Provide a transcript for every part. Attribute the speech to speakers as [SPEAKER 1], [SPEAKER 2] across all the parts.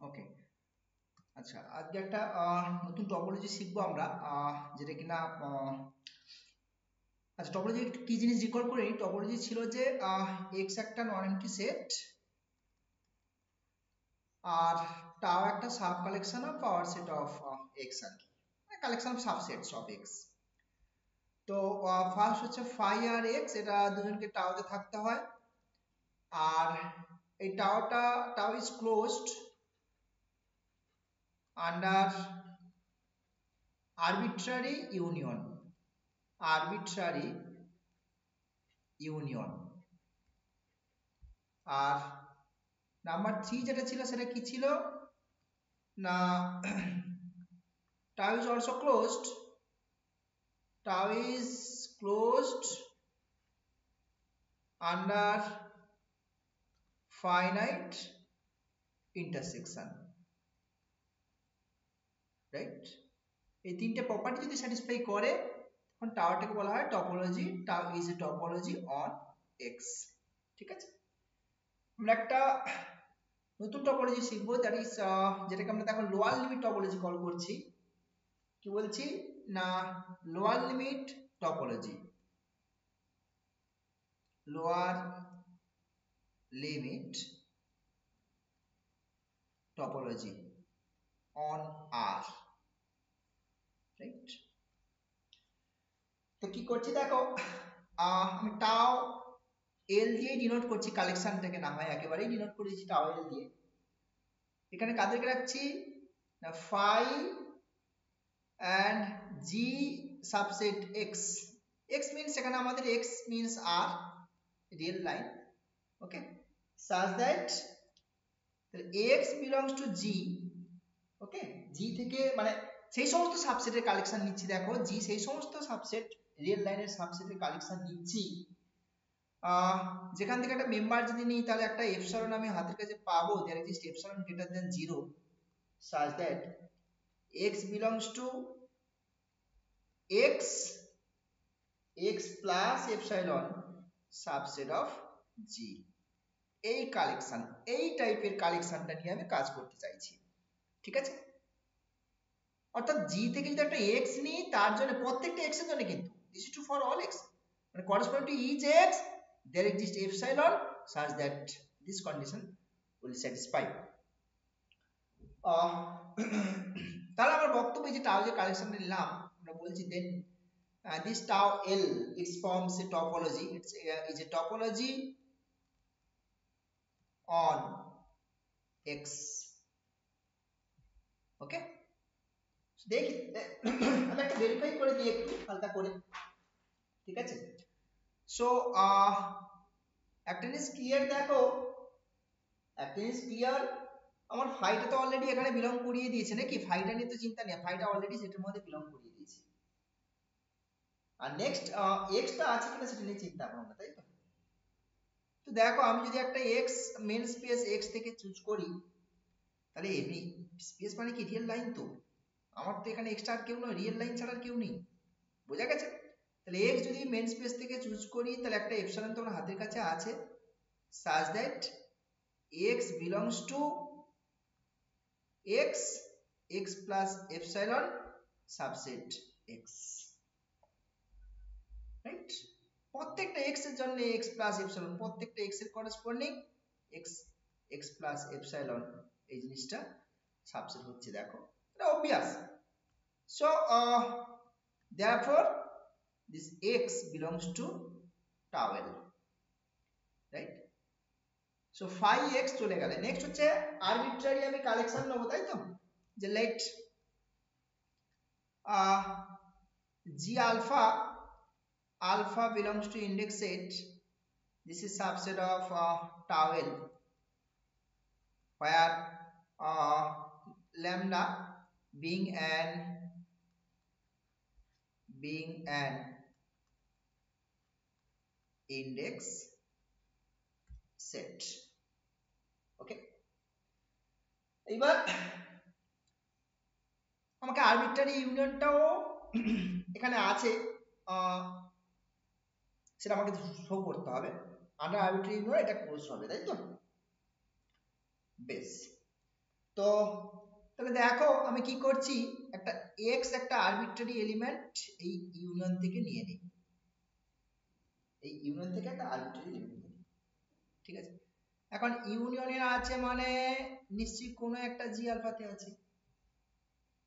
[SPEAKER 1] ওকে, আচ্ছা আজকে একটা নতুন টপোলজি শিখবো আমরা, যেটা কিনা আচ্ছা টপোলজি কি জিনিস রিকল করে নিই। টপোলজি ছিল যে এক্স একটা নন এমটি সেট আর টাও একটা sub collection of power set of x আর কি, মানে collection of subsets of x. তো ফার্স্ট হচ্ছে ফাই আর এক্স, এটা দুজনকে টাওতে থাকতে হয়। আর এই tau is closed under arbitrary union arbitrary union। আর নাম্বার 3 যেটা ছিল সেটা কি ছিল না, tau is also closed, tau is closed under finite intersection, right? এই তিনটে প্রপার্টি যদি স্যাটিসফাই করে তখন টাওয়ারটাকে বলা হয় টপোলজি, টাও is a topology on x. ঠিক আছে, আমরা একটা নতুন টপোলজি শিখবো, দ্যাট ইজ যেটাকে আমরা এখন লোয়ার লিমিট টপোলজি কল করছি। কি বলছি না, lower limit topology, lower limit topology on R, right? তো কি করছি দেখো, আমি টাও এল দিয়ে ডিনোট করছি কালেকশনটাকে, না হয় একেবারেই ডিনোট করে দিচ্ছি টাও এল দিয়ে। এখানে কাদেরকে রাখছি না, phi and g subset x, x means এখানে আমাদের x means r, real line, okay, such that x belongs to g, okay, g থেকে মানে সেই সমস্ত সাবসেটের কালেকশন নিচ্ছি। দেখো g সেই সমস্ত সাবসেট, রিয়েল লাইনের সাবসেটের কালেকশন নিচ্ছি যেখান থেকে একটা মেম্বার যদি নিই তাহলে একটা এপসাইলন আমি হাতের কাছে পাবো, there exists epsilon greater than 0 such that x belongs to x x plus epsilon subset of g। এই কালেকশন, এই টাইপের কালেকশনটা নিয়ে আমি কাজ করতে চাইছি। ঠিক আছে, অর্থাৎ জি থেকে যদি একটা এক্স নিই তার জন্য প্রত্যেকটা এক্স এর জন্য, কিন্তু this is true for all x, মানে corresponding to each x there exists epsilon such that this condition will satisfy। তাহলে আমার বক্তব্য যে টাও যে কালেকশনটা নিলাম, আমরা বলছি দেন this tau L it forms a topology, is a topology on x, ওকে। দেখি আমি একটা ভেরিফাই করে দিই একটু হালকা করে, ঠিক আছে। সো একটা জিনিস ক্লিয়ার, দেখো একটা জিনিস ক্লিয়ার, আমার ফাইটা তো অলরেডি এখানে বিলং করিয়ে দিয়েছে নাকি, ফাইটা নিয়ে তো চিন্তা নেই, ফাইটা অলরেডি সেটার মধ্যে বিলং করিয়ে দিয়েছে। আর নেক্সট এক্সটা আছে কিনা সেটা নিয়ে চিন্তা করো না, তাই তো। তো দেখো আমি যদি একটা এক্স মেন স্পেস এক্স থেকে চুজ করি, তাহলে এমনি স্পেস মানে কি রিয়েল লাইন, তো আমার তো এখানে এক্সট্রা আর কেউ নয়, রিয়েল লাইন ছাড়া আর কেউ নেই, বোঝা গেছে। তাহলে এক্স যদি মেন স্পেস থেকে চুজ করি তাহলে একটা এপসাইলন তো আমার হাতের কাছে আছে, such that x belongs to x x plus epsilon subset x, right? প্রত্যেকটা x এর জন্য x plus epsilon, প্রত্যেকটা x এর corresponding x x plus epsilon এই জিনিসটা সাবসেট হচ্ছে, দেখো এটা obvious। So therefore this x belongs to tau L, right? So phi x চলে গেলে নেক্সট হচ্ছে আরবিট্রারি আমি কালেকশন নেব, তাই তো, যে late g alpha, alpha belongs to index set, this is subset of tau L, where lambda being an index set, ওকে। এবার আমাকে আরবিট্রারি ইউনিয়নটাও এখানে আছে, সেটা আমাকে শো করতে হবে, আন্ডার আরবিট্রারি ইউনিয়ন এটা ক্লোজ হবে, তাই তো, বেশ। তো তাহলে দেখো আমি কি করছি, একটা এক্স একটা আরবিট্রারি এলিমেন্ট এই ইউনিয়ন থেকে নিয়ে নিই, এই ইউনিয়ন থেকে একটা আরবিট্রারি এলিমেন্ট নিয়ে নিই, ঠিক আছে। এখন ইউনিয়নের আছে মানে নিশ্চয়ই কোনো একটা জি আলফাতে আছে,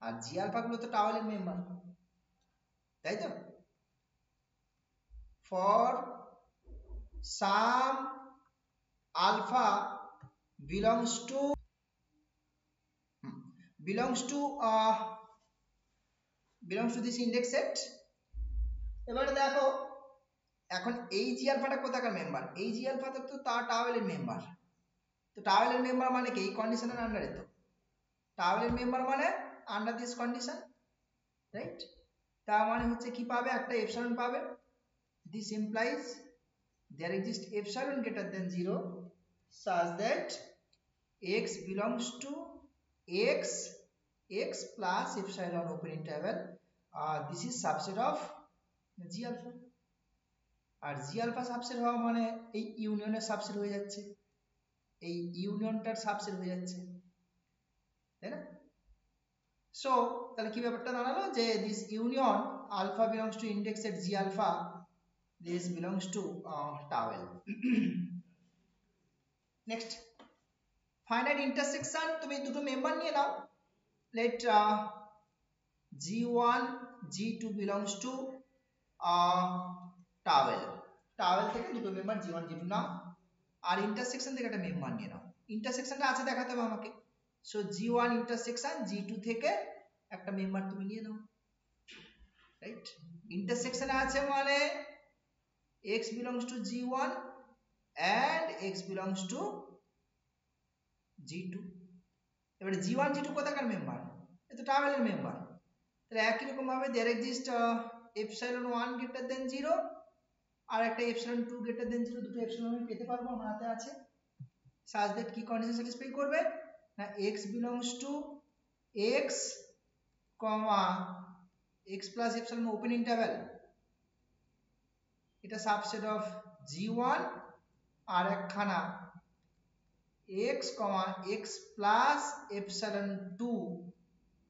[SPEAKER 1] আর জি আলফা গুলো তো টাওয়েলের মেম্বার, তাই তো। For some alpha belongs to belongs to belongs to this index set। এবারে দেখো এখন এই জি আলফাটা কোথাকার মেম্বার, এই জি আলফাটা তো তার টাওয়েলের মেম্বার, তো টাওয়েলের মেম্বার মানে কি এই কন্ডিশনের আন্ডারে, তো টাওয়েলের মেম্বার মানে আন্ডার দিস কন্ডিশন, রাইট। তার মানে হচ্ছে কি পাবে, একটা এপসাইলন পাবে। This implies there exists epsilon greater than 0 such that x belongs to x x plus epsilon open interval, this is subset of g alpha, আর g alpha সাবসেট হওয়া মানে এই ইউনিয়নের সাবসেট হয়ে যাচ্ছে, এই ইউনিয়নটার সাবসেট হয়ে যাচ্ছে, তাই না। সো তাহলে কি ব্যাপারটা দাঁড়ালো যে this union alpha belongs to index set g alpha, this belongs to tau L. Next finite intersection, তুমি দুটো মেম্বার নিয়ে নাও, let g1 g2 belongs to tau L, tau L থেকে দুটো মেম্বার g1 g2 নাও, আর ইন্টারসেকশন থেকে একটা মেম্বার নিয়ে নাও, ইন্টারসেকশনটা আছে দেখাতে হবে আমাকে, সো g1 ইন্টারসেকশন g2 থেকে একটা মেম্বার তুমি নিয়ে নাও, রাইট। ইন্টারসেকশনে আছে মানে x belongs to g1 and x belongs to g2, এবারে g1 g2 কোথাকার মেম্বার, এ তো টাওয়েলের মেম্বার, তাহলে একই রকম ভাবে there exist epsilon 1 greater than 0 আর একটা epsilon 2 greater than 0, দুটো epsilon আমি পেতে পারবো, আমার হাতে আছে, such that কি কন্ডিশন স্যাটিসফাই করবে না x belongs to x comma x plus epsilon open interval, এটা সাবসেট অফ g1, আর একখানা x comma x plus epsilon 2,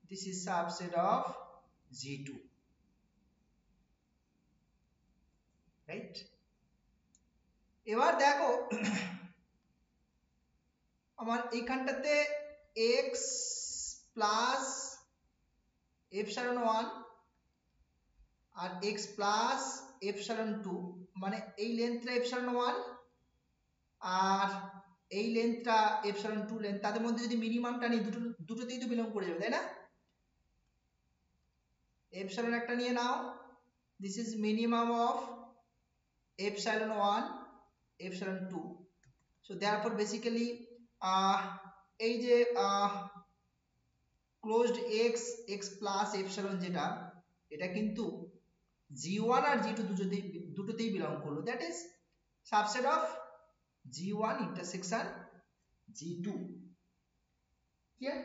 [SPEAKER 1] this is subset of g2, right. এবার দেখো আমার এইখানটাতে x প্লাস epsilon 1 আর x plus epsilon 2, মানে এই লেন্থটা epsilon 1 আর এই লেন্থটা epsilon 2 length, তাদের মধ্যে যদি মিনিমামটা নিই দুটোতেই তো বিলং করে যাবে, তাই না। epsilon একটা নিয়ে নাও, this is minimum of epsilon 1 epsilon 2, so therefore basically এই যে closed x x plus epsilon যেটা, এটা কিন্তু g1 আর g2 দুটোতেই বিলং করলো, that is subset of g1 intersection g2, clear.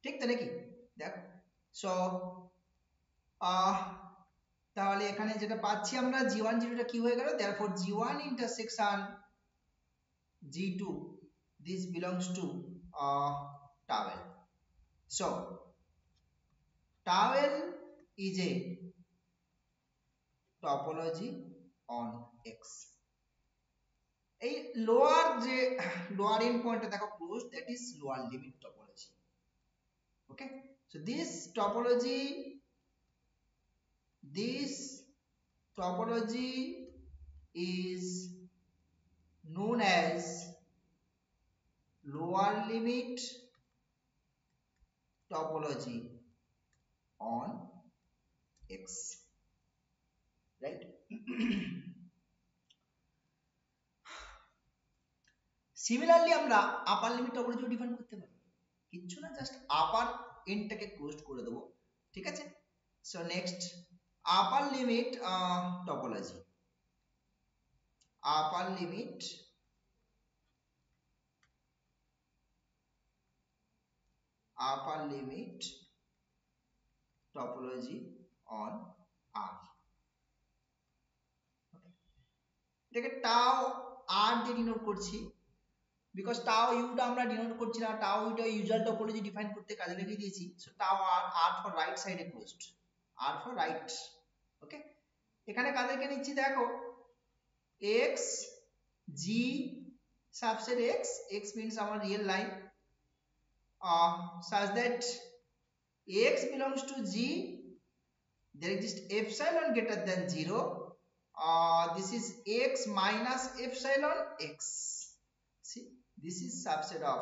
[SPEAKER 1] ঠিক তো নাকি, দেখো সো তাহলে এখানে যেটা পাচ্ছি আমরা g1 g2 টা কি হয়ে গেল, therefore g1 intersection g2, this belongs to towel, so towel is a topology on x, এই লোয়ার যে লোয়ার এন্ড পয়েন্টটা দেখো close, that is lower limit topology, okay. So this topology is known as lower limit topology on x, right. Similarly আমরা আপার limit topology define করতে পারি, কিচ্ছু না, just আপার এন্ডটাকে closed করে দেবো, ঠিক আছে। So next upper limit topology, upper limit topology on R, এটাকে টাও আর দিয়ে ডিনোট করছি, বিকজ টাও ইউটা আমরা ডিনোট করছি না, টাও ইউটা ইউজুয়াল টপোলজি ডিফাইন করতে কাজে লাগিয়ে দিয়েছি। সো টাও আর ফর রাইট সাইডে ক্লোজড, আর ফর রাইট। ওকে, এখানে কাদেরকে নিচ্ছি দেখো, x g subset x means our real line, such that x belongs to g, there exists epsilon greater than 0, this is x minus epsilon x. See, this is subset of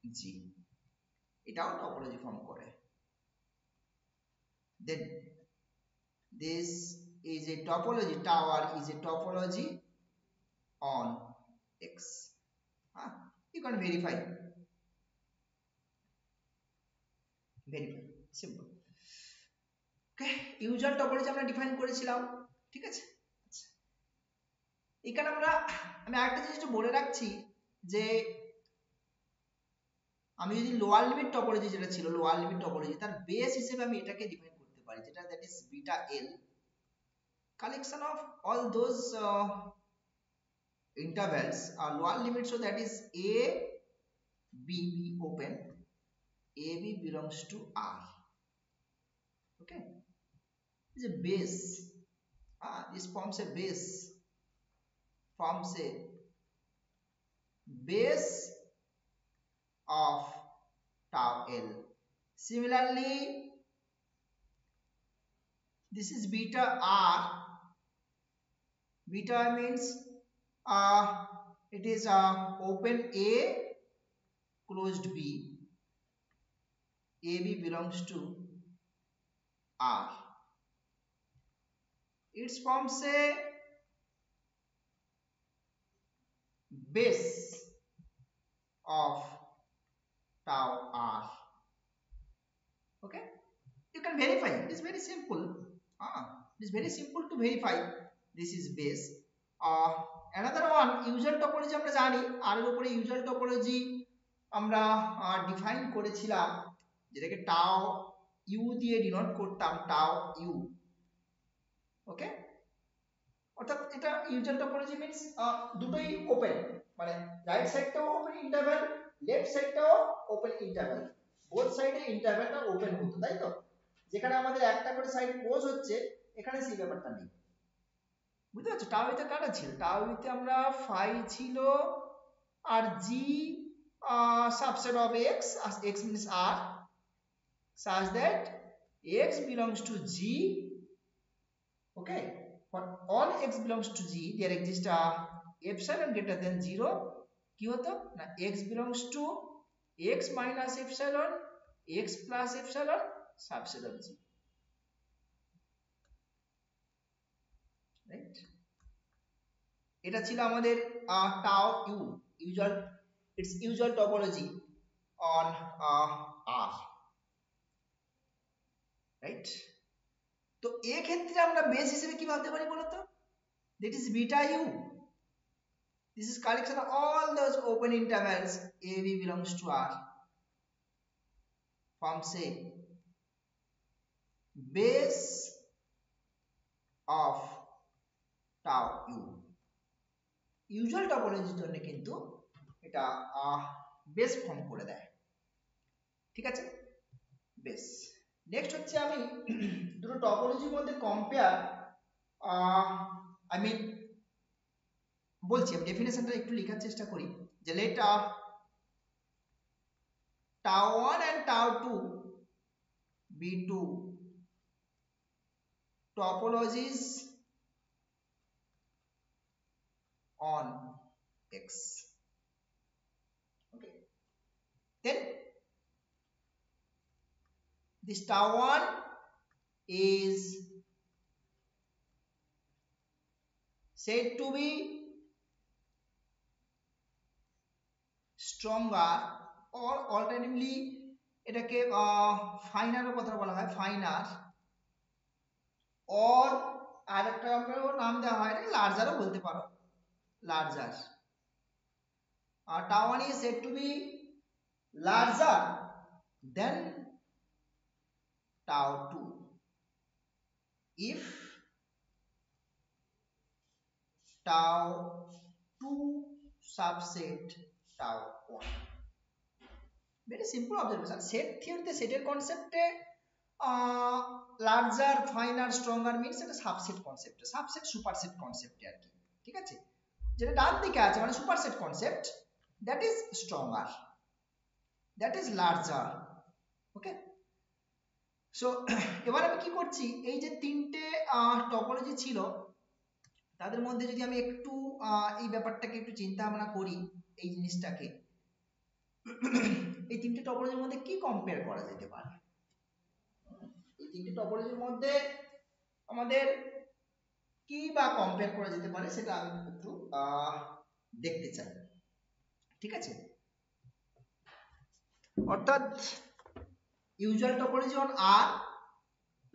[SPEAKER 1] g, এটাও topology form করে। Then this is a topology, tower is a topology on x. You can verify simple। Okay, usual topology আমরা define করেছিলাম, ঠিক আছে। এখানে আমি আরেকটা জিনিস বলে রাখছি যে আমি যদি লোয়ার লিমিট টপোলজি যেটা ছিল, লোয়ার লিমিট টপোলজি, তার বেস হিসেবে আমি এটাকে ডিফাইন করতে পারি, যেটা that is beta L, collection of all those intervals or lower limit, so that is a b open, a b belongs to r. Okay, is a base, this forms a base, of tau l. Similarly, this is beta r, beta means it is open a closed b, ab belongs to r. It forms a base of tau r. Okay, you can verify, it is very simple. It is very simple to verify, this is base. Another one, usual topology আমরা জানি, আর এর উপরে usual topology আমরা define করেছিলাম, যেটাকে টাও you দিয়ে denote করতাম, টাও ইউ। ওকে, অর্থাৎ এটা ইউজুয়াল টপোলজি মিন্স দুটোই ওপেন, মানে রাইট সাইডটাও ওপেন ইন্টারভ্যাল, লেফট সাইডটাও ওপেন ইন্টারভ্যাল, বোথ সাইডে ইন্টারভ্যালটা ওপেন হতো, তাই তো। যেখানে আমাদের একটা করে সাইড ক্লোজ হচ্ছে, এখানে সেই ব্যাপারটা নেই, বুঝতে পারছো। টাও ইতে কাটা ছিল, টাও ইতে আমরা ফাই ছিল আর জি subset of x, as x means r, such that x belongs to g. Okay, for all x belongs to g, there exists epsilon greater than 0, কি হতো না, x belongs to x minus epsilon, x plus epsilon, subset of g, right? এটা ছিল আমাদের tau u, usual, its usual topology on r, right? তো এই ক্ষেত্রে আমরা বেস হিসেবে কি ভাবতে পারি বলতো, that is beta u, this is collection of all those open intervals, a b belongs to r, forms a base of tau u. Usual টপোলজির জন্য কিন্তু এটা বেস ফর্ম করে দেয়, ঠিক আছে, বেস। নেক্সট হচ্ছে আমি দুটো টপোলজির মধ্যে কম্পেয়ার, আই মিন বলছি, আমি ডেফিনেশনটা একটু লেখার চেষ্টা করি, যে late tau 1 and tau 2 be two topologies on x. Okay, then this tau 1 is said to be stronger, or alternatively এটাকে ফাইনারও কথা বলা হয়, ফাইনার, or আরেকটা নাম দেওয়া হয়, এটা লার্জারও বলতে পারো, larger. tau 1 is said to be larger than tau 2 if tau 2 subset টাও 1। Very simple observation. সেট থিওরিতে সেটের কনসেপ্টে লার্জার ফাইনার স্ট্রঙ্গার মিনস এটা সাবসেট কনসেপ্টে, সাবসেট সুপারসেট কনসেপ্টে আর কি, ঠিক আছে। যেটা ডান দিকে আছে মানে superset concept, that is stronger, that is larger. Okay, so এবার আমি কি করছি, এই যে তিনটে টপোলজি ছিল তাদের মধ্যে যদি আমি একটু এই ব্যাপারটাকে একটু চিন্তা ভাবনা করি, এই জিনিসটাকে এই তিনটে টপোলজির মধ্যে কি কম্পেয়ার করা যেতে পারে, এই তিনটে টপোলজির মধ্যে আমাদের কি বা কম্পেয়ার করা যেতে পারে সেটা আমি একটু দেখতে চাই, ঠিক আছে। অর্থাৎ usual topology on R,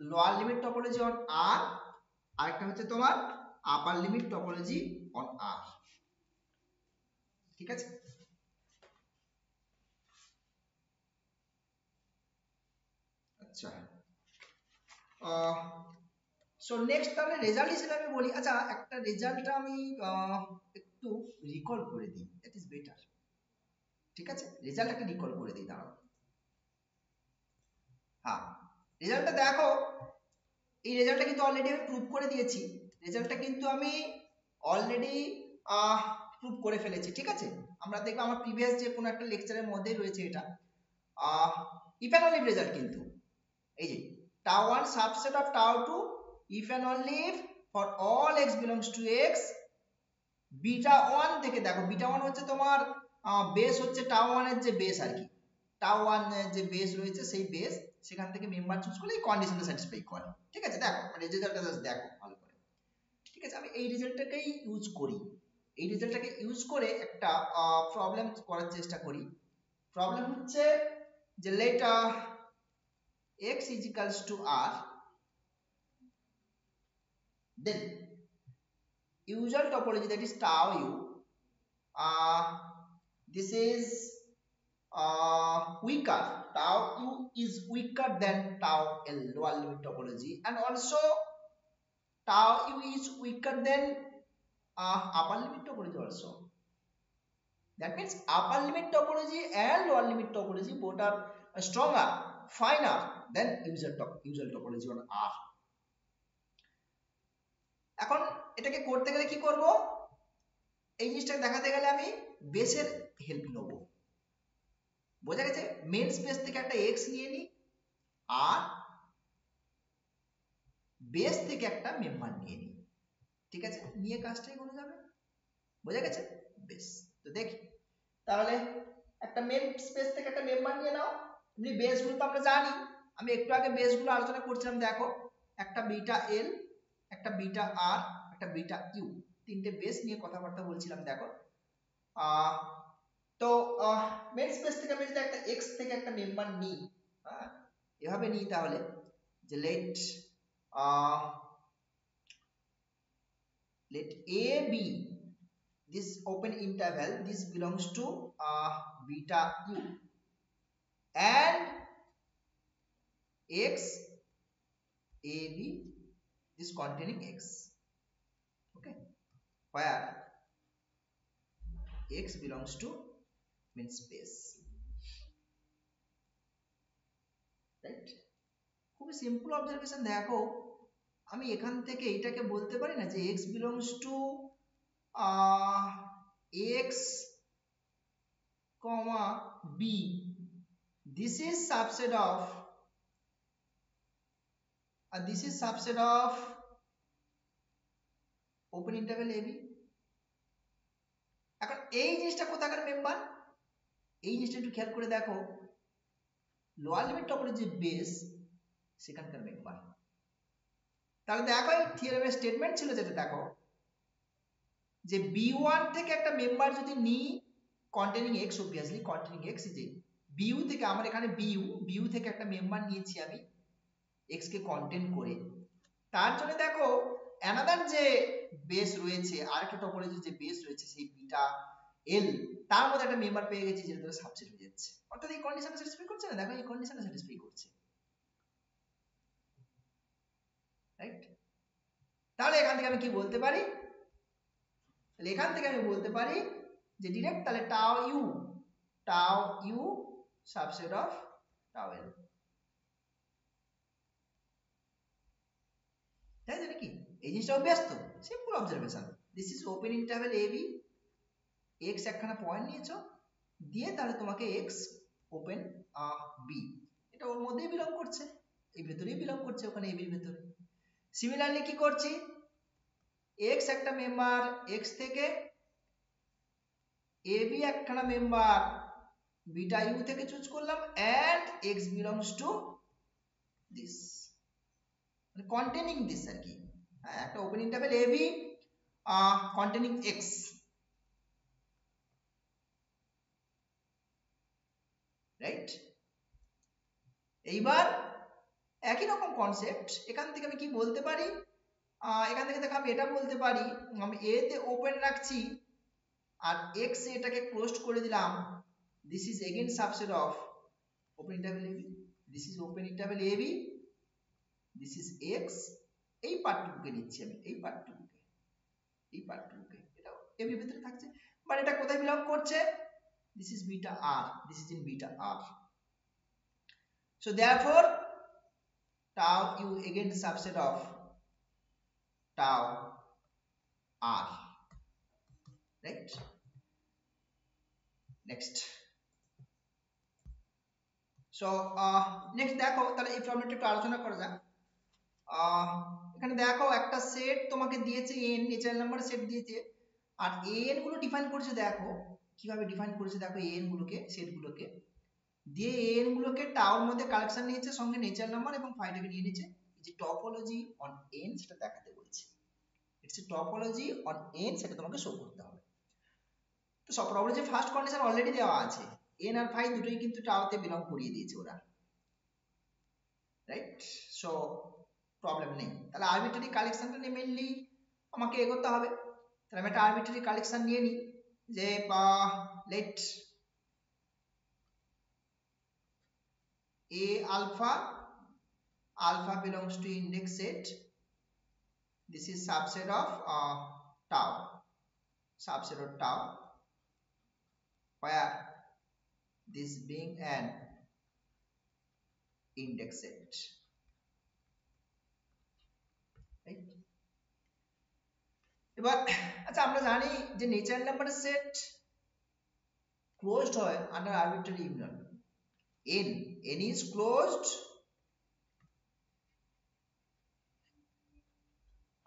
[SPEAKER 1] lower limit topology on R, আরেকটা হচ্ছে তোমার upper limit topology on R, ঠিক আছে। আচ্ছা, সো নেক্সট তাহলে রেজাল্ট হিসেবে আমি বলি, আচ্ছা একটা রেজাল্টটা আমি একটু রিকল করে দিই, দ্যাট ইজ বেটার, ঠিক আছে। রেজাল্টটাকে রিকল করে দিই, দাঁড়াও। হ্যাঁ, রেজাল্টটা দেখো, এই রেজাল্টটা কিন্তু অলরেডি আমি প্রুভ করে দিয়েছি, রেজাল্টটা কিন্তু আমি অলরেডি প্রুভ করে ফেলেছি, ঠিক আছে। আমরা দেখবো আমার প্রিভিয়াস যে কোনো একটা লেকচারের মধ্যেই রয়েছে এটা, ইফ অ্যান্ড অনলি রেজাল্ট কিন্তু এই যে tau 1 subset of tau 2 if and only if for all x belongs to x, beta 1 থেকে দেখো beta 1 হচ্ছে তোমার বেস হচ্ছে tau 1 এর যে বেস আর কি, tau 1 এর যে বেস রয়েছে সেই বেস, সেখান থেকে মেম্বার চুজ করলে এই কন্ডিশনটা স্যাটিসফাই করে, ঠিক আছে। দেখো মানে রেজাল্টটা জাস্ট দেখো ভালো করে, ঠিক আছে। আমি এই রেজাল্টটাকেই ইউজ করি, এই রেজাল্টটাকে ইউজ করে একটা প্রবলেম করার চেষ্টা করি। প্রবলেম হচ্ছে যে late x is equals to r, then usual topology that is tau u, this is weaker, tau u is weaker than tau l, lower limit topology, and also tau u is weaker than upper limit topology also. That means upper limit topology and lower limit topology both are stronger, finer than usual topology on R. এখন এটাকে করতে গেলে কি করব, এই জিনিসটাকে দেখাতে গেলে আমি বেসের হেল্প নেব, বোঝা গেছে। মেন স্পেস থেকে একটা x নিয়ে নিই আর বেস থেকে একটা মেম্বার নিয়ে নিই, ঠিক আছে, নিয়ে কাজটাই করে যাবে, বোঝা গেছে। বেস তো দেখি তাহলে একটা মেন স্পেস থেকে একটা মেম্বার নিয়ে নাও, এমনি বেসগুলো তো আমরা জানি, আমি একটু আগে বেসগুলো আলোচনা করছিলাম, দেখো একটা বিটা এল, একটা বিটা আর, একটা বিটা ইউ, তিনটে বেস নিয়ে কথাবার্তা বলছিলাম। দেখো তো মেন স্পেস থেকে আমি যদি একটা এক্স থেকে একটা মেম্বার নিই, এভাবে নিই, তাহলে যে late a be this open interval, this belongs to beta u, and x a b this containing x, okay, where x belongs to mean space, right? খুবই সিম্পল অবজারভেশন। দেখো আমি এখান থেকে এটাকে বলতে পারি না যে x belongs to x comma b, this is subset of this is subset of open interval ab। এখন এই জিনিসটা কোথাকার মেম্বার, এই জিনিসটা একটু খেয়াল করে দেখো, লোয়ার লিমিট টপোলজি যে বেস সেখানকার মেম্বার। তাহলে দেখো এই থিওরেমের স্টেটমেন্ট ছিল যেটা, দেখো যে b1 থেকে একটা মেম্বার যদি নিই containing x, obviously containing x is bu থেকে, আমার এখানে bu থেকে একটা মেম্বার নিয়েছি আমি x কে কন্টেন্ট করে, তার জন্য দেখো অ্যানাদার যে বেস রয়েছে, আরেকটা টপোলজি যে বেস রয়েছে সেই বিটা এল, তার মধ্যে একটা মেম্বার পেয়ে গেছি যেটা ধরে সাবসেট হয়ে যাচ্ছে, অর্থাৎ এই কন্ডিশনটা স্যাটিসফাই করছে না, দেখো এই কন্ডিশনটা স্যাটিসফাই করছে, রাইট। তাহলে এখান থেকে আমি কি বলতে পারি, তাহলে এখান থেকে আমি বলতে পারি যে ডিরেক্ট, তাহলে tau u subset of tau l, তাই তো নাকি? এই জিনিসটা অভ্যাস তো, simple observation. This is open interval A b, x একখানা পয়েন্ট নিয়েছো, দিয়ে তাহলে তোমাকে এক্স ওপেন বি, এটা ওর মধ্যেই বিলং করছে, এই ভেতরেই বিলং করছে, ওখানে এ বির ভেতরে। সিমিলারলি কি করছি, এক্স একটা মেম্বার এক্স থেকে, এ বি একখানা মেম্বার বিটা ইউ থেকে চুজ করলাম, and X belongs to this, মানে কন্টেনিং দিস আর কি, একটা ওপেন ইন্টারভ্যাল এ বি কন্টেনিং এক্স, রাইট? এইবার একই রকম কনসেপ্ট, এখান থেকে আমি কি বলতে পারি, এখান থেকে দেখো আমি এটা বলতে পারি, আমি এ তে ওপেন রাখছি আর এক্স এটাকে ক্লোজড করে দিলাম, this is again subset of open interval A B, this is open interval A B, this is X, এই পার্টটুকুকে নিচ্ছি আমি, এই পার্টটুকুকে এটা এ বির ভিতরে থাকছে, মানে এটা কোথায় বিলং করছে, this is beta r, this is in beta r, so therefore tau u again the subset of tau r, right? Next, so next দেখো তাহলে এই প্রবলেমটা একটু আলোচনা করা যাক। এখানে দেখো একটা সেট তোমাকে দিয়েছে n, ন্যাচারাল নাম্বার সেট দিয়েছে, আর n গুলো ডিফাইন করেছে, দেখো কিভাবে ডিফাইন করেছে, দেখো n গুলোকে, সেট গুলোকে দিয়ে n গুলোকে টাউর মধ্যে কালেকশন নিয়েছে, সঙ্গে ন্যাচারাল নাম্বার এবং ফাইটাকে নিয়ে নিয়েছে, যে টপোলজি অন n সেটা দেখাতে বলছে, it's a topology on n, সেটা তোমাকে শো করতে হবে। তো সব প্রবলেমে ফার্স্ট কন্ডিশন অলরেডি দেওয়া আছে, n আর ফাই দুটোই কিন্তু টাউতে বিলং করিয়ে দিয়েছে ওরা, রাইট? সো প্রবলেম নেই। তাহলে আরবিট্রারি কালেকশনটা নিয়ে মেইনলি আমাকে এগোতে হবে, তাহলে আমি একটা আরবিট্রারি কালেকশন নিয়ে নিই, যে late a alpha belongs to index set, this is subset of tau, subset of tau, where this being an index set, right? এবার আচ্ছা আমরা জানি যে ন্যাচারাল নাম্বারের সেট ক্লোজড হয় under arbitrary union, n is closed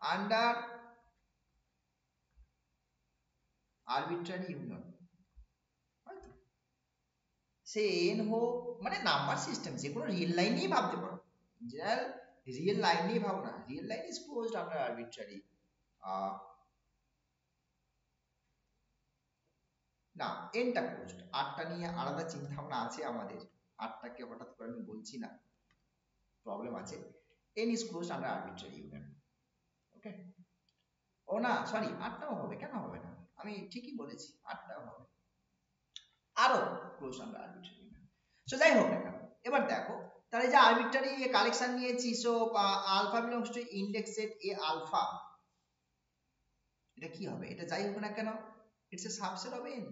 [SPEAKER 1] under arbitrary union, say n হোক, মানে number system যে কোনো রিয়েল লাইন নিয়ে ভাবতে পারো, জেনারেল রিয়েল লাইন নিয়ে ভাবো না, real line is closed under arbitrary, না এনটা ক্লোজড, আটটা নিয়ে আলাদা চিন্তা ভাবনা আছে আমাদের, আটটাকে হঠাৎ করে আমি বলছি না, প্রবলেম আছে, n is closed under arbitrary union, ওকে? ও না সরি, আটটাও হবে, কেন হবে না, আমি ঠিকই বলেছি, আটটাও হবে, আরো close under arbitrary union. So যাই হোক না কেন, এবার দেখো তাহলে যে আরবিট্রারি কালেকশন নিয়েছি, so alpha belongs to index set A alpha, এটা কি হবে, এটা যাই হোক না কেন it's a subset of n,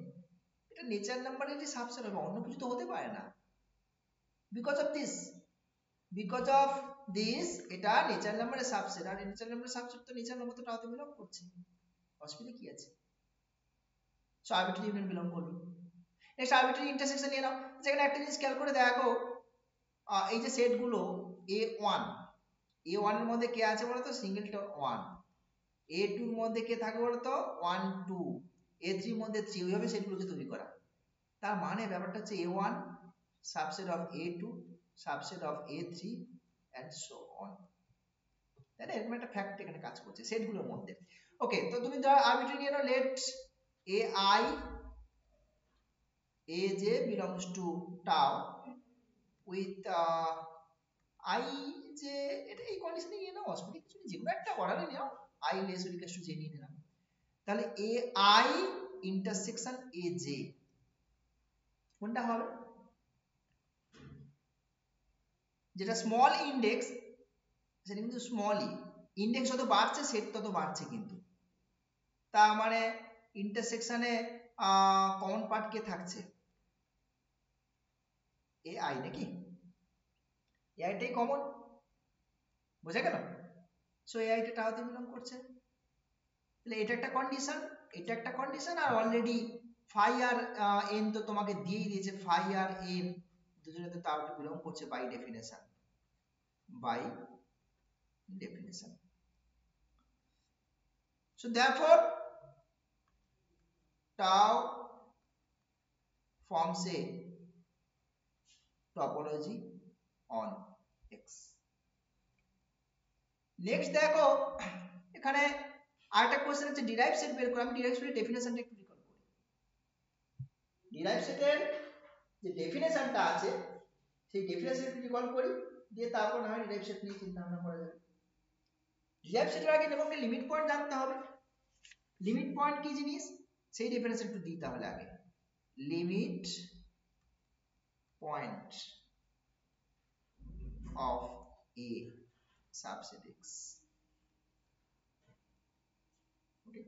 [SPEAKER 1] এটা নেচার নাম্বারেরই সাবসেট হবে, অন্য কিছু তো হতে পারে না, বিকজ অফ দিস এটা নেচার নাম্বারের সাবসেট, আর নেচার নাম্বারের সাবসেট তো নেচার নাম্বার তো টাউতে বিলং করছে, অসুবিধা কি আছে? সো আরবিট্রারি ইউনিয়ন বিলং করবে। নেক্সট আরবিট্রারি ইন্টারসেকশন নিয়ে নাও, যেখানে একটা জিনিস খেয়াল করে দেখো, এই যে সেট গুলো a1 এর মধ্যে কে আছে বলো তো, সিঙ্গেলটা 1, a2 এর মধ্যে কে থাকে বলো তো 1 2, a3 এর মধ্যে 3, ওইভাবে সেটগুলোকে তৈরি করা, তার মানে ব্যাপারটা হচ্ছে a1 subset of a2 subset of a3 and so on, তাই না? এরকম একটা ফ্যাক্ট এখানে কাজ করছে সেটগুলোর মধ্যে। ওকে, তো তুমি ধর আরবিট্রারি নিয়ে নাও, late ai aj belongs to tau with i, যে এটা এই কন্ডিশনে নিয়ে নাও, অসুবিধা কিছু নেই, যেকোনো একটা অর্ডারে নাও, i less or equal to j নিয়ে নিলাম, তাহলে ai ইন্টারসেকশন aj কোনটা হবে, যেটা স্মল ইন্ডেক্স সেটা কিন্তু স্মলই, ইন্ডেক্স যত বাড়ছে সেট তত বাড়ছে কিন্তু, তার মানে ইন্টারসেকশনে কমন পার্ট কে থাকছে, এ আই নাকি, এ আইটাই কমন, বোঝা গেল? সো এ আইটা টাওতে বিলং করছে, তাহলে এটা একটা কন্ডিশন, এটা একটা কন্ডিশন, আর অলরেডি ফাই আর এন তো তোমাকে দিয়েই দিয়েছে, ফাই আর এন দুজনে তো টাওতে বিলং করছে by definition, by definition. So therefore tau forms a topology on X. Next দেখো এখানে আরেকটা কোশ্চেন আছে ডিরাইভ সেট বের করো, আমি ডিরাইভ সেটের ডেফিনেশনটা একটু রিকল করি। ডিরাইভ সেটের যে ডেফিনেশনটা আছে সেই ডেফিনেশন একটু রিকল করি, দিয়ে তারপর না হয় ডিরাইভ সেট নিয়ে চিন্তা ভাবনা করা যাবে। ডিরাইভ সেটের আগে তোমাকে লিমিট পয়েন্ট জানতে হবে, লিমিট পয়েন্ট কি জিনিস সেই ডেফিনেশন একটু দিই তাহলে আগে। limit point of a subset X, okay?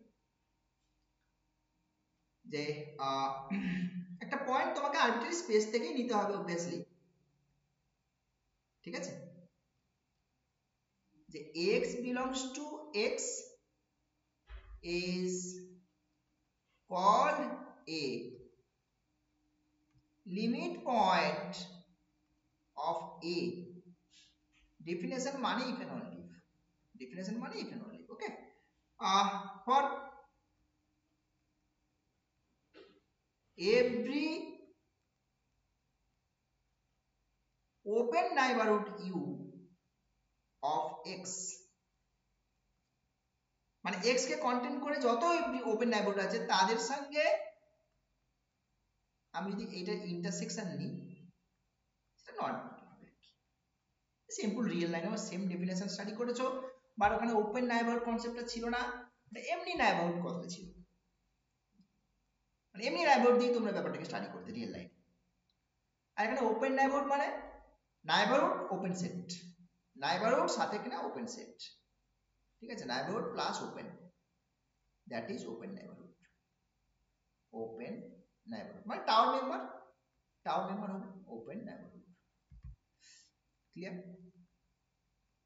[SPEAKER 1] যে একটা পয়েন্ট তোমাকে আরবিট্রারি স্পেস থেকেই নিতে হবে obviously, ঠিক আছে? যে X belongs to X is called a limit point of A. Definition money you can only leave. Definition money you can only leave. Okay. For every open neighborhood U of X, মানে X কে content করে যত open neighbourhood আছে তাদের সঙ্গে আমি যদি এটা intersection নিই সেটা নট হবে, সিম্পল রিয়েল লাইন আমার সেম ডেফিনেশন স্টাডি করেছো, বাট ওখানে ওপেন নেইবারহুড কনসেপ্টটা ছিল না, এটা এমনি নেইবারহুড কথা ছিল, মানে এমনি নেইবারহুড দিয়ে তোমরা ব্যাপারটাকে স্টাডি করতে রিয়েল লাইন। আর এখানে ওপেন নেইবারহুড মানে নেইবারহুড ওপেন সেট, নেইবারহুড সাথে কিনা ওপেন সেট, ঠিক আছে? Neighbourhood plus open, that is open neighbourhood, open neighbourhood মানে টাওয়ার মেম্বার হবে ওপেন নেইবারহুড, ক্লিয়ার?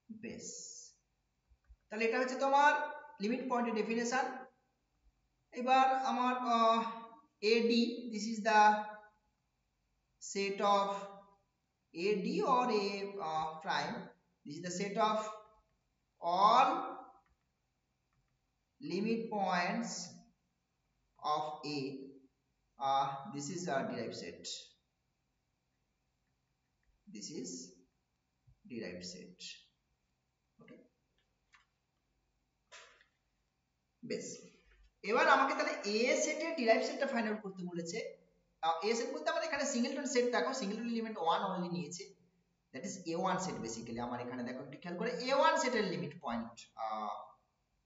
[SPEAKER 1] বেশ, তাহলে এটা হচ্ছে তোমার লিমিট পয়েন্টের ডেফিনেশন। এবার আমার AD, this is the set of AD or A prime, this is the set of all limit points of A, this is a derived set, this is derived set, okay? বেশ, এবার আমাকে তাহলে A সেটের derive সেটটা find out করতে বলেছে। A set বলতে আমাদের এখানে সিঙ্গেলটন সেট, দেখো সিঙ্গেলটন এলিমেন্ট 1 অনলি নিয়েছে, that is A1 set basically. আমার এখানে দেখো একটু খেয়াল করে A1 সেটের লিমিট পয়েন্ট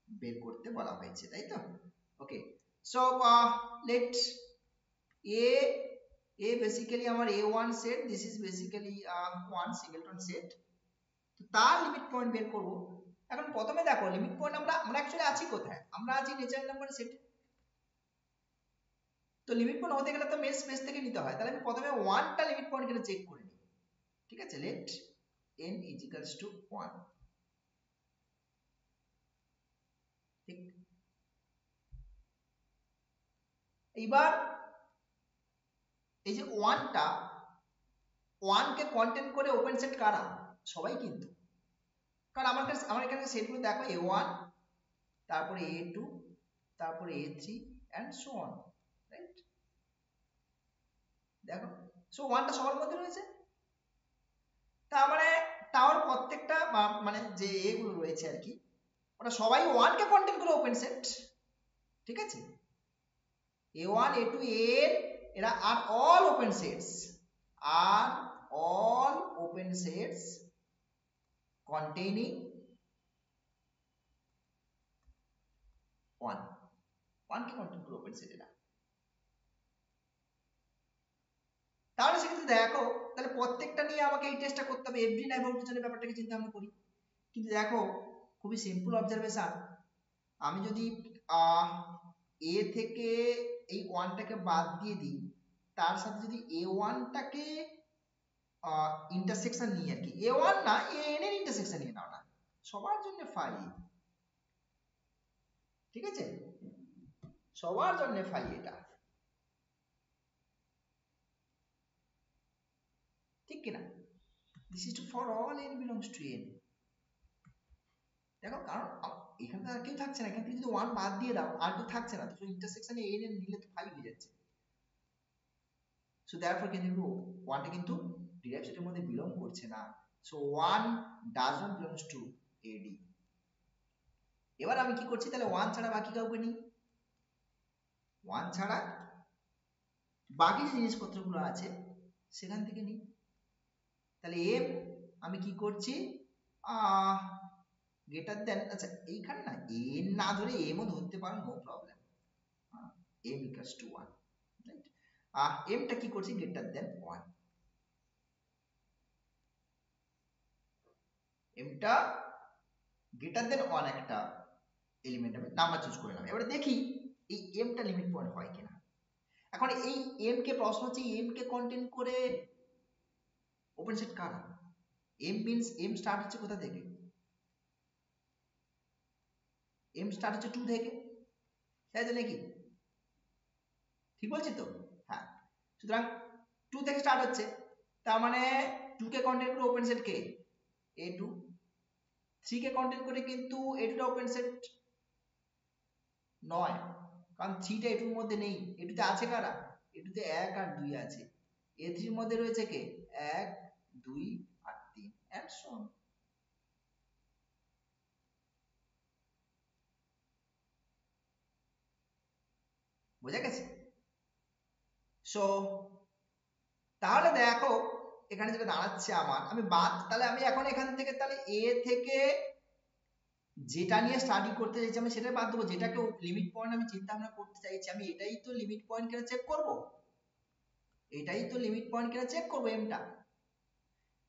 [SPEAKER 1] বের করতে বলা হয়েছে, তাই তো? ওকে, সো লেট A বেসিক্যালি আমার A1 set, this is basically 1 singleton set, তো তার লিমিট পয়েন্ট বের করব। এখন প্রথমে দেখো লিমিট পয়েন্ট আমরা অ্যাকচুয়ালি আছি কোথায়, আমরা আছি নেচার নাম্বার সেটে, তো লিমিট পয়েন্ট হতে গেলে তো মেন স্পেস থেকে নিতে হয়, তাহলে আমি প্রথমে 1টা লিমিট পয়েন্ট এখানে চেক করে নিই, ঠিক আছে? Let n is equals to 1, ঠিক? এইবার এই যে 1টা, 1 কে কন্টেন্ট করে ওপেন সেট কারা? সবাই কিন্তু, কারণ আমার এখানে সেটগুলো দেখো A1, তারপরে A2, তারপরে A3 and so on, right? দেখো, সো 1টা সবার মধ্যে রয়েছে, তার মানে টাওয়ার প্রত্যেকটা মানে যে এগুলো রয়েছে আর কি, ওরা সবাই 1 কে কন্টেন্ট করে ওপেন সেট, ঠিক আছে? A1 A2 A এরা আর অল ওপেন সেটস, আর অল ওপেন সেটস containing 1 কে কন্টেন্ট করে ওপেন সেট এরা। তাহলে সেক্ষেত্রে দেখো, তাহলে প্রত্যেকটা নিয়ে আমাকে এই টেস্টটা করতে হবে, এভরি নেইবারহুডের জন্য ব্যাপারটাকে চিন্তা ভাবনা করি। কিন্তু দেখো খুবই সিম্পল অবজারভেশন, আমি যদি এ থেকে এই 1 টাকে বাদ দিয়ে দিই, তার সাথে যদি a1 টাকে ইন্টারসেকশন নিই আর কি, a1 না an এর ইন্টারসেকশন নিয়ে নাও না, সবার জন্য ফাই, ঠিক আছে, সবার জন্য ফাই এটা, ঠিক কিনা? This is for all n belongs to n। দেখো কারণ এখানে তো আর কেউ থাকছে না, এখান থেকে যদি 1 বাদ দিয়ে দাও আর কেউ থাকছে না, তো ইন্টারসেকশনে n এর নিলে তো 5 হয়ে যাচ্ছে। সো দেয়ারফর কিন্তু 1 টা কিন্তু ডিরাইভ সেটের মধ্যে বিলং করছে না। So 1 does not belongs to AD। এবার আমি কি করছি, তাহলে 1 ছাড়া বাকি কাউকে নিই, 1 ছাড়া বাকি যে জিনিসপত্রগুলো আছে সেখান থেকে নিই। তাহলে m আমি কি করছি, গ্রেটার দেন, আচ্ছা এইখানে না n না ধরে m ও ধরতে পারো, no problem, m equals to 1, right? m টা কি করছি, গ্রেটার দেন 1, m টা গ্রেটার দেন 1 একটা এলিমেন্ট আমি নাম্বার চুজ করে নিলাম। এবারে দেখি এই m টা লিমিট পয়েন্ট হয় কিনা। এখন এই m কে প্রশ্ন হচ্ছে m কে কন্টেইন করে ওপেন সেট কারা? m মিন্স m স্টার্ট হচ্ছে কোথা থেকে, m স্টার্ট হচ্ছে 2 থেকে, তাই তো নাকি? ঠিক বলছি তো? হ্যাঁ, সুতরাং 2 থেকে স্টার্ট হচ্ছে, তার মানে 2 কে কন্টেইন করে ওপেন সেট কে a2, 3 কে কন্টেইন করে কিন্তু a2 টা ওপেন সেট নয়, কারণ 3 টা a2 এর মধ্যে নেই, a2 তে আছে কারা, a2 তে 1 আর 2 আছে, a3 এর মধ্যে রয়েছে কে 1 2 আর 3 এন্ড সো অন। বোঝা গেছে? সো তাহলে দেখো এখানে যেটা দাঁড়াচ্ছে আমার, আমি বাদ, তাহলে আমি এখন এখান থেকে তাহলে a থেকে যেটা নিয়ে স্টাডি করতে চাইছি আমি সেটাই বাদ দেবো, যেটাকে লিমিট পয়েন্ট আমি চিন্তা ভাবনা করতে চাইছি, আমি এটাই তো লিমিট পয়েন্ট কিনা চেক করব, এটাই তো লিমিট পয়েন্ট কিনা চেক করবো m টা।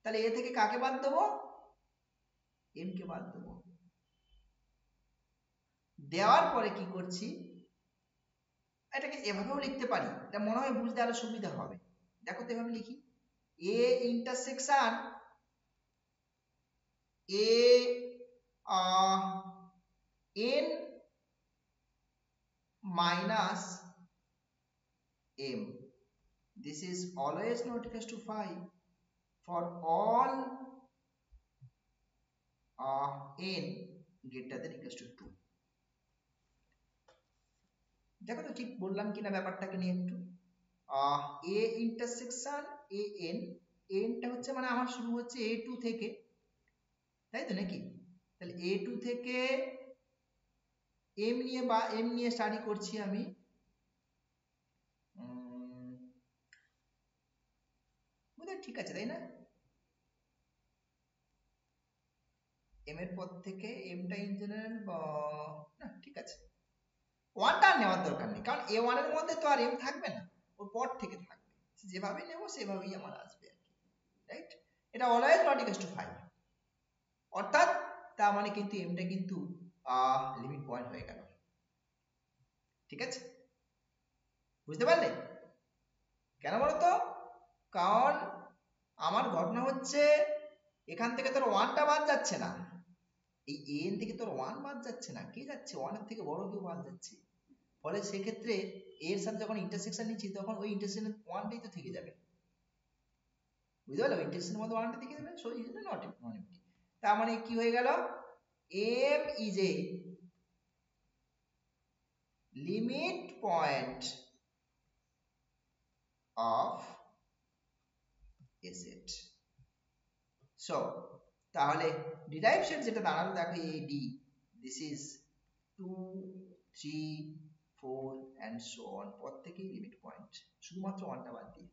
[SPEAKER 1] তাহলে a থেকে কাকে বাদ দেবো, m কে বাদ দেবো। দেওয়ার পরে কি করছি, এটাকে এভাবেও লিখতে পারি, এটা মনে হয় বুঝতে আরো সুবিধা হবে। দেখো তো এভাবে লিখি, a intersection a n minus m, this is always not equals to 5 for all n greater than equals to 2। দেখো তো ঠিক বললাম কিনা ব্যাপারটাকে নিয়ে একটু, a intersection a n, n টা হচ্ছে মানে আমার শুরু হচ্ছে a2 থেকে, তাই তো নাকি? তাহলে a2 থেকে m নিয়ে বা m নিয়ে স্টাডি করছি আমি, বোধহয় ঠিক আছে তাই না? m এর পর থেকে m টা ইন জেনারেল, না ঠিক আছে, 1 টা নেওয়ার দরকার নেই, কারণ a1 এর মধ্যে তো আর m থাকবে না, ওর পর থেকে থাকবে, যেভাবে নেব সেভাবেই আমার আসবে আর কি, রাইট? এটা অলওয়েজ নট ইকুয়ালস টু 5, অর্থাৎ তার মানে কিন্তু m টা কিন্তু লিমিট পয়েন্ট হয়ে গেল, ঠিক আছে? বুঝতে পারলে? কেন বলো তো? কারণ আমার ঘটনা হচ্ছে এখান থেকে তোর 1 টা বাদ যাচ্ছে না, এই an থেকে তোর 1 বাদ যাচ্ছে না, কে যাচ্ছে, 1 এর থেকে বড় কেউ বাদ যাচ্ছে, ফলে সেক্ষেত্রে এর সাথে যখন ইন্টারসেকশন নিচ্ছি তখন ওই ইন্টারসেকশন 1 টাই তো থেকে যাবে, বুঝতে পারলে? ইন্টারসেকশনের মধ্যে 1 টা থেকে যাবে, সো ইজ নট এমটি। তার মানে কি হয়ে গেল, m is a limit point of a set। So তাহলে ডিরাইভ সেট যেটা দাঁড়ালো দেখো AD, this is 2 3 4 and so on, প্রত্যেকই লিমিট পয়েন্ট, শুধুমাত্র 1 টা বাদ দিয়ে।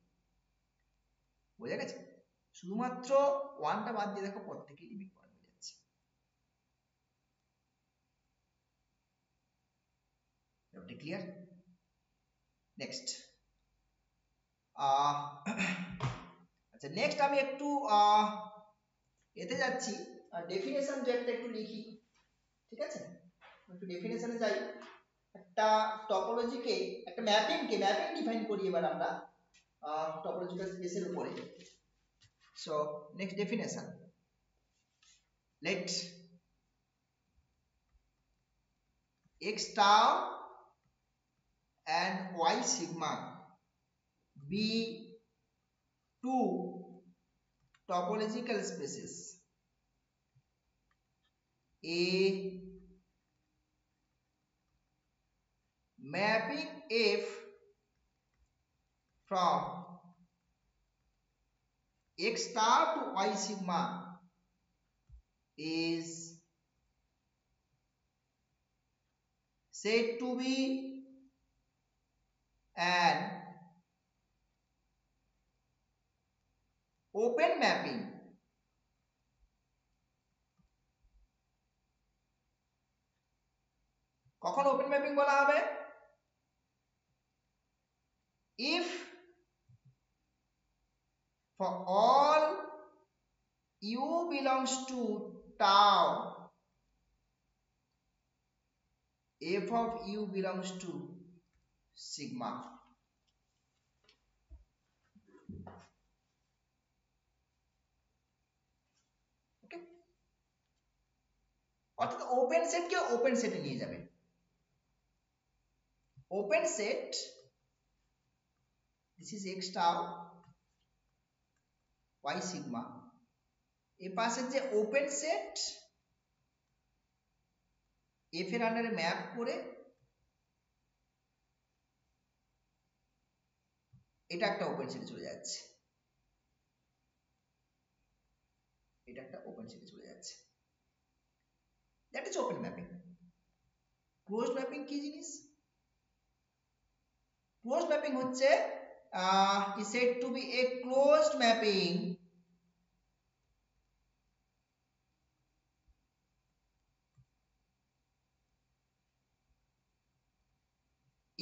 [SPEAKER 1] বোঝা গেছে? শুধুমাত্র 1 টা বাদ দিয়ে দেখো প্রত্যেকই লিমিট পয়েন্ট হয়ে যাচ্ছে। ব্যাপারটা ক্লিয়ার? নেক্সট, আচ্ছা নেক্সট আমি একটু এতে যাচ্ছি, ডেফিনেশন যে একটা একটু লিখি, ঠিক আছে? একটু ডেফিনেশনে যাই। একটা টপোলজিকে, একটা ম্যাপিং ডিফাইন করি এবার আমরা টপোলজিক্যাল স্পেসের উপরে। So next definition, let x tau and y sigma be two topological spaces A mapping F from x star to y sigma is said to be an open mapping কখন open mapping বলা হবে? if for all u belongs to tau f of u belongs to sigma. ওকে, অর্থাৎ open সেটকে open সেটে নিয়ে যাবে। Open set, this is x tau y sigma, এ পাশে যে ওপেন সেট f এর আন্ডারে ম্যাপ করে এটা একটা ওপেন সেটে চলে যাচ্ছে, এটা একটা ওপেন সেটে চলে যাচ্ছে, that is open mapping. Closed mapping কি জিনিস? ক্লোজড ম্যাপিং হচ্ছে is said to be a closed mapping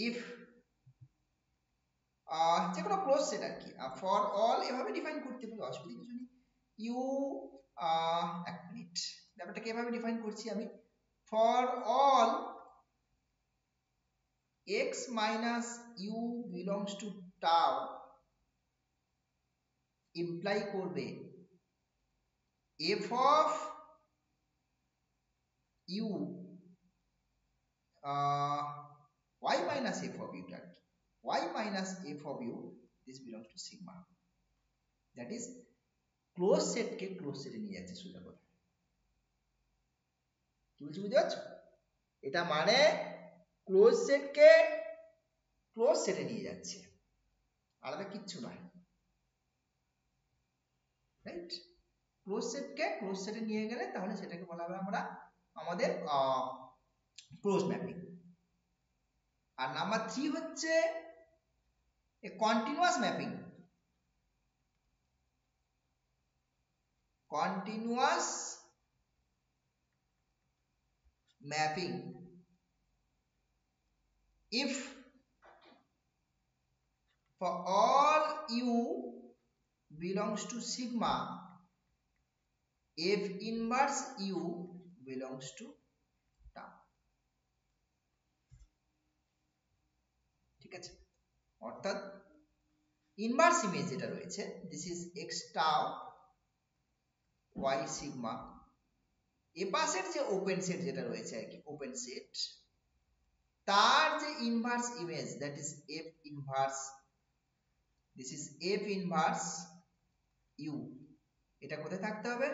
[SPEAKER 1] if যে কোনো ক্লোজ সেট আর কি, ফর অল এভাবে ডিফাইন করতে পারি, অসুবিধা কিছু নেই। ইউ এক মিনিট, ব্যাপারটাকে এভাবে ডিফাইন করছি আমি, for all x minus u belongs to tau imply করবে f of u y minus f of u টা y minus f of u, this belongs to sigma, that is close সেটকে close সেটে নিয়ে যাচ্ছে সোজা কথা। কি বলছি বুঝতে পারছো? এটা মানে ক্লোজ সেটকে ক্লোজ সেটে নিয়ে যাচ্ছে, আলাদা কিচ্ছু নয়, রাইট? ক্লোজ সেটকে ক্লোজ সেটে নিয়ে গেলে তাহলে সেটাকে বলা হবে আমরা আমাদের ক্লোজ ম্যাপিং। আর নাম্বার 3 হচ্ছে এ continuous mapping. continuous mapping if for all u belongs to sigma f inverse u belongs to tau, ঠিক আছে? অর্থাৎ ইনভার্স ইমেজ যেটা রয়েছে, this is x tau y sigma, এ পাশের যে ওপেন সেট যেটা রয়েছে আর কি, ওপেন সেট, তার যে inverse image, that is f inverse, this is f inverse u, এটা কোথায় থাকতে হবে?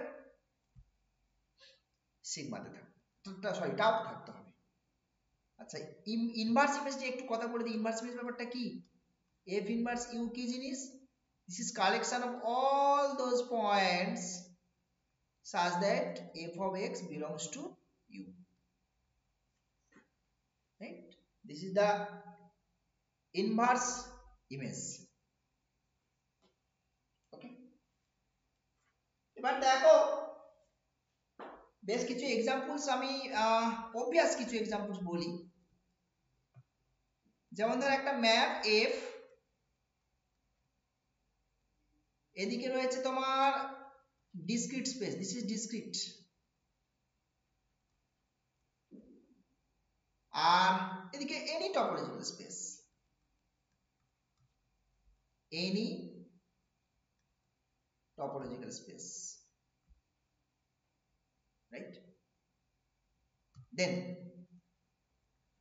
[SPEAKER 1] সিগমাতে থাকতে, সরি টাউতে থাকতে হবে। আচ্ছা, ইনভার্স ইমেজ নিয়ে একটু কথা বলে দিই। ইনভার্স ইমেজ ব্যাপারটা কি? f inverse u কি জিনিস? this is collection of all those points such that f of x belongs to u, right? This is the inverse image. Okay, এবার দেখো বেশ কিছু এক্সাম্পলস আমি অবভিয়াস কিছু এক্সাম্পলস বলি। যেমন ধর একটা ম্যাপ এফ, এদিকে রয়েছে তোমার discrete space, this is discrete, আর এদিকে any topological space, any topological space, right? Then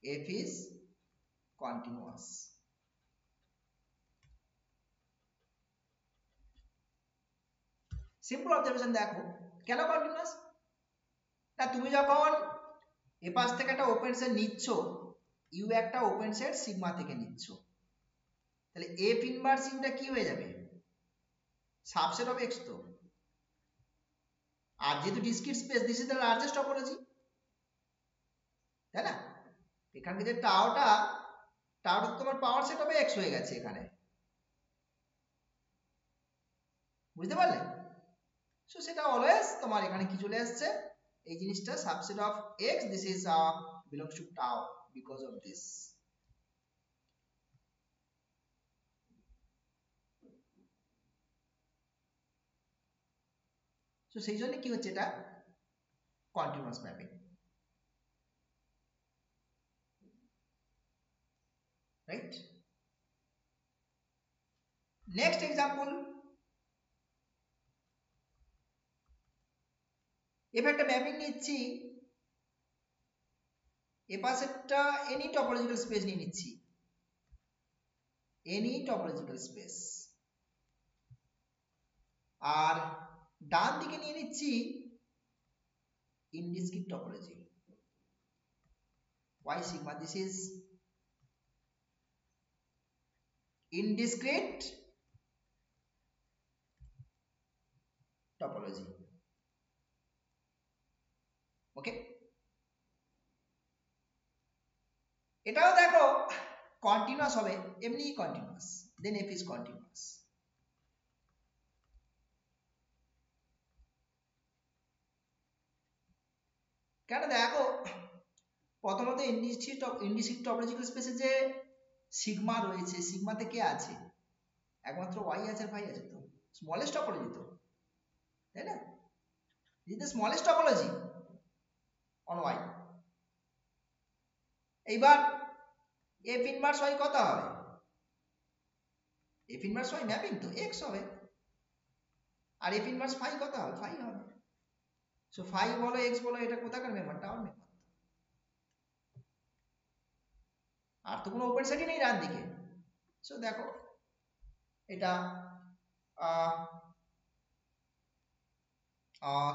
[SPEAKER 1] F is continuous. Simple observation দেখো কেন কন্টিনিউয়াস, না তুমি যখন এ পাশ থেকে একটা ওপেন সেট নিচ্ছ, ইউ একটা ওপেন সেট সিগমা থেকে নিচ্ছ, তাহলে এফ ইনভার্স ইউটা কি হয়ে যাবে, সাবসেট অফ এক্স তো। আর যেহেতু discrete space, this is the largest topology, তাই না? এখানে যে টাওটা তোমার পাওয়ার সেট অফ এক্স হয়ে গেছে এখানে, বুঝতে পারলে? সো সেটা অলওয়েজ তোমার এখানে কি চলে আসছে, এই জিনিসটা subset of x, this is belongs to টাও বিকজ অফ দিস। সো সেই জন্য কি হচ্ছে, এটা continuous mapping, right? Next example, এবার একটা ম্যাপিং নিচ্ছি, এ পাশেরটা এনি টপোলজিক্যাল স্পেস নিয়ে নিচ্ছি, এনি টপোলজিক্যাল স্পেস, আর ডান দিকে নিয়ে নিচ্ছি indiscrete topology, y sigma, this is indiscrete topology, okay? এটাও দেখো কন্টিনিউয়াস হবে, এমনি continuous, then f is continuous। কেন দেখো, প্রথমত ইনডিসক্রিট টপোলজিক্যাল স্পেসে যে সিগমা রয়েছে, সিগমাতে কে আছে, একমাত্র y আছে আর ফাই আছে, তো স্মলেস্ট টপোলজি তো, তাই না? This is the smallest topology on y। এইবার f ইনভার্স y কত হবে, f ইনভার্স y ম্যাপিং তো x হবে, আর f ইনভার্স ফাই কত হবে, ফাই হবে। সো ফাই বলো x বলো, এটা কোথাকার মেম্বার, টাওয়ার মেম্বার, আর তো কোনো ওপেন সেটই নেই ডান দিকে। সো দেখো এটা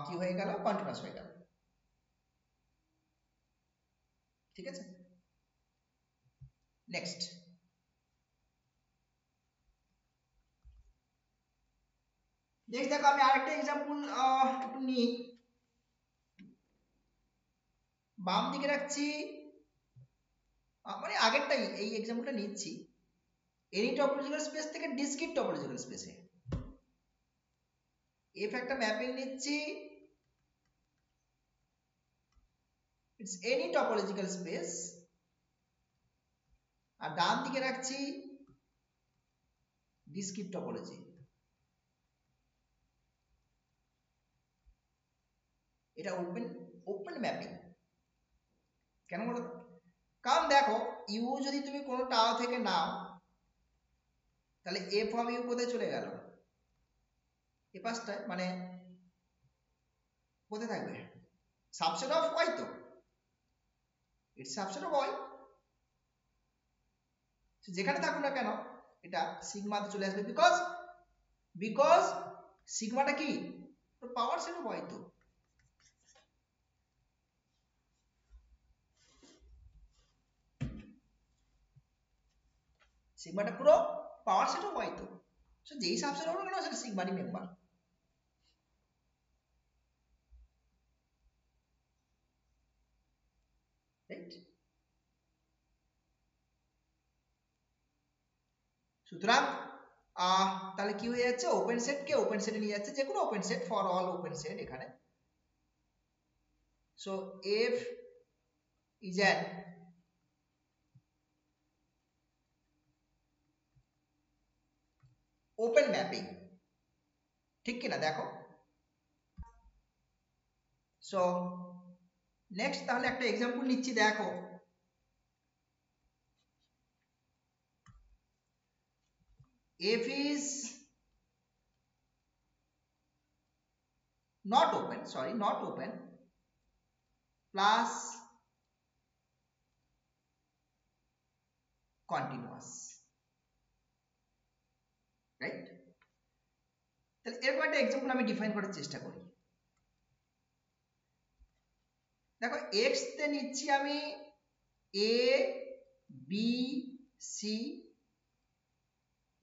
[SPEAKER 1] কি হয়ে গেল, কন্টিনিউয়াস হয়ে গেল, ঠিক আছে? নেক্সট, নেক্সট দেখো আমি আরেকটা এক্সাম্পল একটু নিই, বাম দিকে রাখছি, মানে আগেরটাই এই এক্সাম্পলটা নিচ্ছি, এনি টপোলজিক্যাল স্পেস থেকে ডিসক্রিট টপোলজিক্যাল স্পেসে এফ একটা ম্যাপিং নিচ্ছি, ইটস এনি টপোলজিক্যাল স্পেস, আর ডান দিকে রাখছি ডিসক্রিট টপোলজি। এটা ওপেন ম্যাপিং কেন বলো, কারণ দেখো ইউ যদি তুমি কোনো টাও থেকে নাও, তাহলে এফ অফ ইউ কোথায় চলে গেল, এ পাশটায়, মানে কোথায় থাকবে, সাবসেট অফ ওয়াই তো, ইটস সাবসেট অফ ওয়াই, যেখানে থাকুক না কেন এটা সিগমাতে চলে আসবে, বিকজ সিগমাটা কি, পাওয়ার সেট অফ ওয়াই তো। সিগমাটা পুরো পাওয়ার সেট অফ ওয়াই তো, সো যেই সাবসেট হবে না সেটা সিগমারই মেম্বার, রাইট? সুতরাং তাহলে কি হয়ে যাচ্ছে, ওপেন সেট কে ওপেন সেটে নিয়ে যাচ্ছে, যে কোনো open set, for all open set এখানে। So F is an open mapping, ঠিক কিনা দেখো। সো নেক্সট তাহলে একটা এক্সাম্পল নিচ্ছি, দেখো F is not open, sorry, not open, plus continuous, right? তাহলে এরকম একটা এক্সাম্পল আমি ডিফাইন করার চেষ্টা করি। দেখো এক্স তে নিচ্ছি আমি এ বি সি,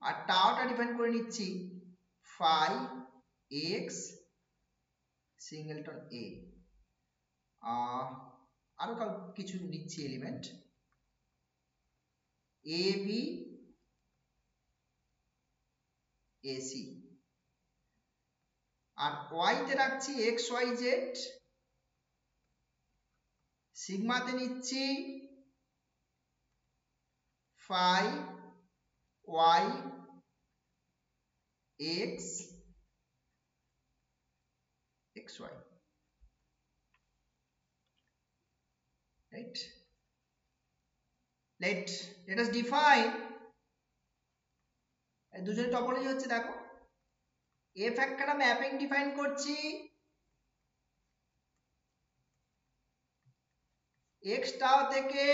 [SPEAKER 1] আর টাওটা ডিফাইন করে নিচ্ছি ফাই এক্স সিঙ্গেলটন এ, আরো কিছু নিচ্ছি এলিমেন্ট এ বি এসি, আর ওয়াই তে রাখছি এক্স ওয়াই জেড, সিগমাতে নিচ্ছি phi Y X X Y, right? let us define দুজনের টপোলজি হচ্ছে, দেখো f একটা ম্যাপিং ডিফাইন করছি x টাও থেকে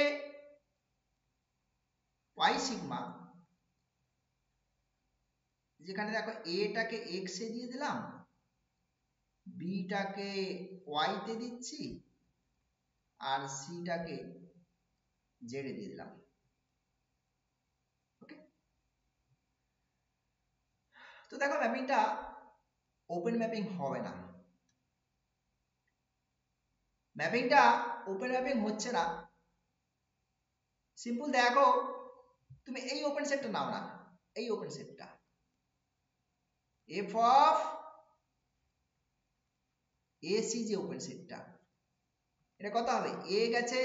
[SPEAKER 1] y সিগমা, যেখানে দেখো a টাকে x এ দিয়ে দিলাম, b টাকে y তে দিচ্ছি, আর c টাকে z এ দিয়ে দিলাম। ওকে, তো দেখো ম্যাপিংটা ওপেন ম্যাপিং হবে না, ম্যাপিংটা ওপেন ম্যাপিং হচ্ছে না। সিম্পল দেখো, তুমি এই ওপেন সেটটা নাও না, এই ওপেন সেটটা f অফ এসি, যে ওপেন সেটটা, এটা কত হবে? এ গেছে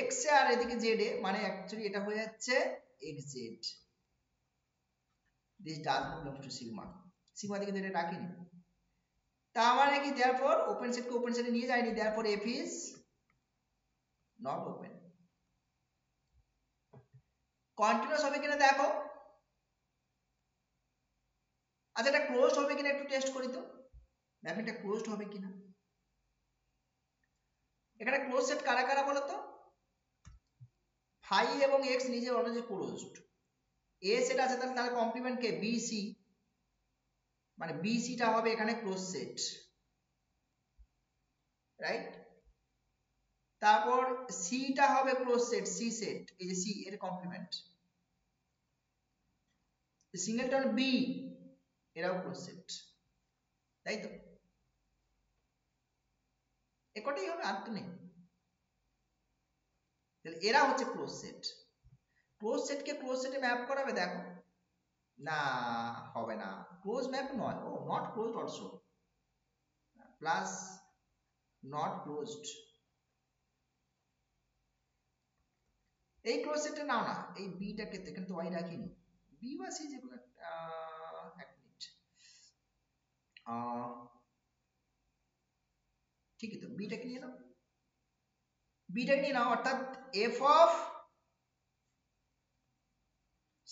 [SPEAKER 1] x এ আর এদিকে z এ, মানে অ্যাকচুয়ালি এটা হয়ে যাচ্ছে xz, this does not belong to sigma, sigma দিকে এটা রাখিনি, তার মানে কি therefore ওপেন সেটকে ওপেন সেটে নিয়ে যায়নি, therefore f is not open। Continuous হবে কিনা দেখো, আচ্ছা এটা ক্লোজড হবে কিনা একটু টেস্ট করি তো, ম্যাপিংটা ক্লোজড হবে কিনা। এখানে ক্লোজ সেট কারা কারা বলো তো? ফাই এবং এক্স নিজে অলরেডি ক্লোজড, এ সেট আছে, তাহলে কমপ্লিমেন্ট কে বি সি, মানে বি সিটা হবে এখানে ক্লোজ সেট, রাইট? তারপর সিটা হবে ক্লোজ সেট, সি সেট, এই যে সি এর কমপ্লিমেন্ট, সিঙ্গেলটন বি এরাও ক্লোজ সেট, তাই তো? একটাই হবে, আর তো নেই। তাহলে এরা হচ্ছে ক্লোজ সেট। ক্লোজ সেটকে ক্লোজ সেটে ম্যাপ করাবে, দেখো না হবে না, ক্লোজ ম্যাপ নয়, ও not closed also, plus not closed, এই ক্লোজ সেটটা নাও না, এই বিটাকে এখানে তো ওয়াই রাখিনি, বি বা সি যে কোনো এক মিনিট, ঠিকই তো, বিটাকে নিয়ে নাও, বিটাকে নিয়ে নাও, অর্থাৎ এফ অফ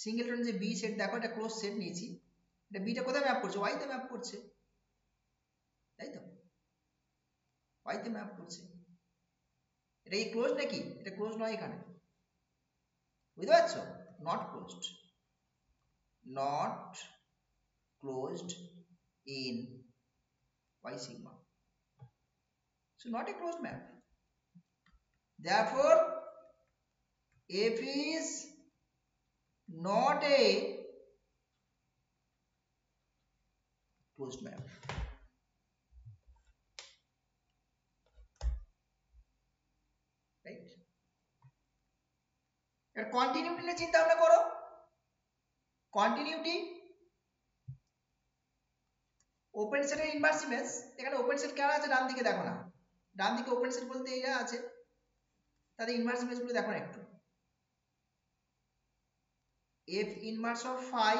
[SPEAKER 1] সিঙ্গেলটন যে বি সেট, দেখো এটা ক্লোজ সেট নিয়েছি, এটা বিটা কোথায় ম্যাপ করছে? ওয়াই তে ম্যাপ করছে, তাই তো? ওয়াই তে ম্যাপ করছে, এটা কি ক্লোজ নাকি? এটা ক্লোজ নয়, এখানে বুঝতে পারছো? Not closed, not closed in y sigma, so not a closed map, therefore f is not a closed map, right? এর কন্টিনিউটি নিয়ে চিন্তা ভাবনা করো, কন্টিনিউটি ওপেন সেটের ইনভার্স ইমেজ, এখানে ওপেন সেট কারা আছে ডান দিকে, দেখো না, ডান দিকে ওপেন সেট বলতে এরা আছে, তাদের ইনভার্স ইমেজ গুলো দেখো না একটু, f inverse of phi,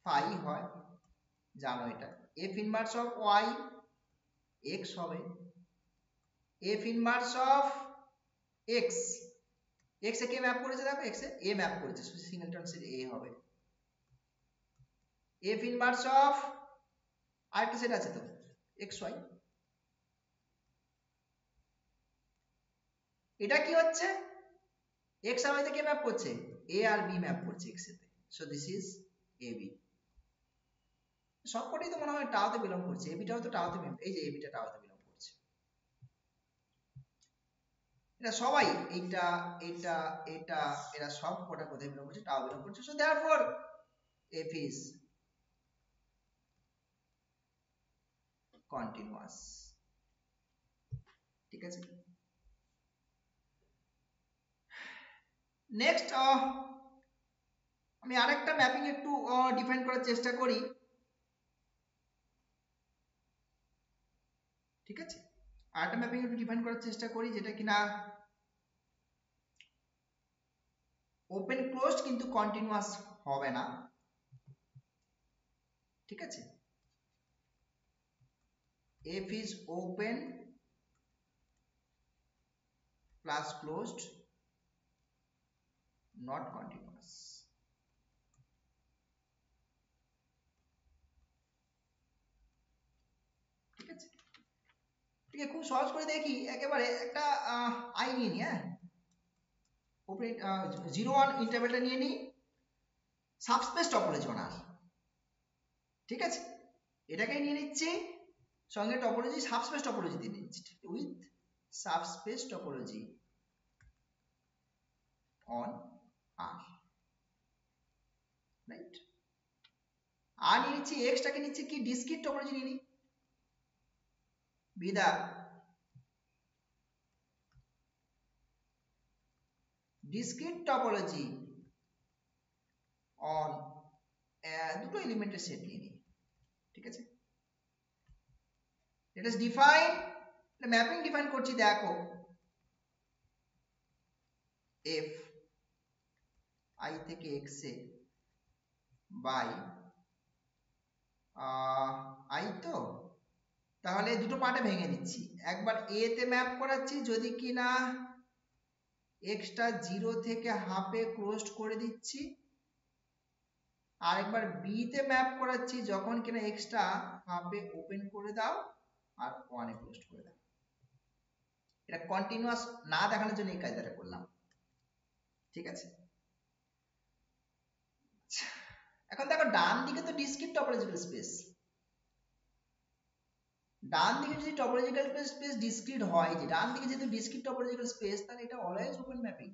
[SPEAKER 1] phi হয় জানো এটা, f inverse of y x হবে, f inverse of x x এ কে ম্যাপ করেছে দেখো, x এ a ম্যাপ করেছে, সিঙ্গেলটন সেট a হবে। f ইনভার্স অফ আরেকটা সেট আছে তো xy, এটা কি হচ্ছে x আর y তে কে ম্যাপ করছে, a আর b ম্যাপ করছে x এতে, সো দিস ইজ ab। সবকটাই তো মনে হয় টাওতে বিলং করছে, ab টাও তো টাওতে, এই যে ab টা টাওতে বিলং করছে, এটা সবাই, এইটা এটা এটা এরা সব কটা কোথায় বিলং করছে, টাও বিলং করছে, so therefore f is continuous. ঠিক আছে, নেক্সট আমি আরেকটা ম্যাপিং একটু ডিফাইন করার চেষ্টা করি। ঠিক আছে, আরেকটা ম্যাপিং একটু ডিফাইন করার চেষ্টা করি, যেটা কিনা ওপেন ক্লোজড কিন্তু কন্টিনিউয়াস হবে না। ঠিক আছে, f is open plus closed not continuous। ঠিক আছে, ঠিক আছে, খুব সহজ করে দেখি, একেবারে একটা আই নিয়ে নি, হ্যাঁ ওপেন 0 1 ইন্টারভ্যালটা নিয়ে নিই, সাবস্পেস টপোলজি ওনার। ঠিক আছে, এটাকেই নিয়ে নিচ্ছি, সঙ্গে টপোলজি সাবস্পেস টপোলজি দিয়ে নিচ্ছি, with subspace topology on R, right. আর নিয়ে নিচ্ছি x টাকে নিচ্ছি কি ডিসক্রিট টপোলজি নিয়ে নিই, বিদা ডিসক্রিট টপোলজি অন দুটো এলিমেন্টের সেট নিয়ে নিই। ঠিক আছে, let us define, mapping define করছি, দেখো f i থেকে x এ বাই i তো, তাহলে দুটো পার্টে ভেঙে দিচ্ছি, একবার a তে ম্যাপ করাচ্ছি যদি কিনা x টা 0 থেকে হাফে ক্লোজড করে দিচ্ছি, আর একবার b তে ম্যাপ করাচ্ছি যখন কিনা x টা হাফে ওপেন করে দাও আর 1 এ ক্লোজড করে দাও। এটা কন্টিনিউয়াস না দেখানোর জন্য এই কায়দাটা করলাম। ঠিক আছে, এখন দেখো ডান দিকে তো ডিসক্রিট টপোলজিক্যাল স্পেস, ডান দিকে যদি টপোলজিক্যাল স্পেস ডিসক্রিট হয়, যে ডান দিকে যেহেতু ডিসক্রিট টপোলজিক্যাল স্পেস, তাহলে এটা অলওয়েজ ওপেন ম্যাপিং,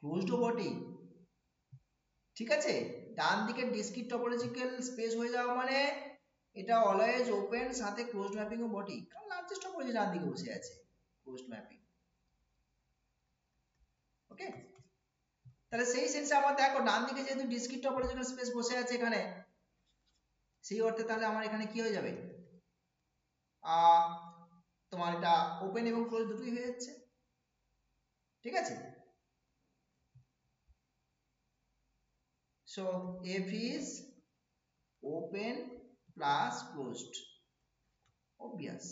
[SPEAKER 1] ক্লোজডও বটে। ঠিক আছে, ডান দিকে ডিসক্রিট টপোলজিক্যাল স্পেস হয়ে যাওয়া মানে এটা অলওয়েজ ওপেন, সাথে ক্লোজড ম্যাপিংও বটে, কারণ লার্জেস্ট টপোলজি ডান দিকে বসে আছে, ক্লোজড ম্যাপিং। ওকে, তাহলে সেই সেন্সে আমার দেখো ডান দিকে যেহেতু ডিসক্রিট টপোলজিক্যাল স্পেস বসে আছে এখানে, সেই অর্থে তাহলে আমার এখানে কি হয়ে যাবে, তোমার এটা ওপেন এবং ক্লোজ দুটোই হয়ে যাচ্ছে। ঠিক আছে, so f is open plus closed, obvious।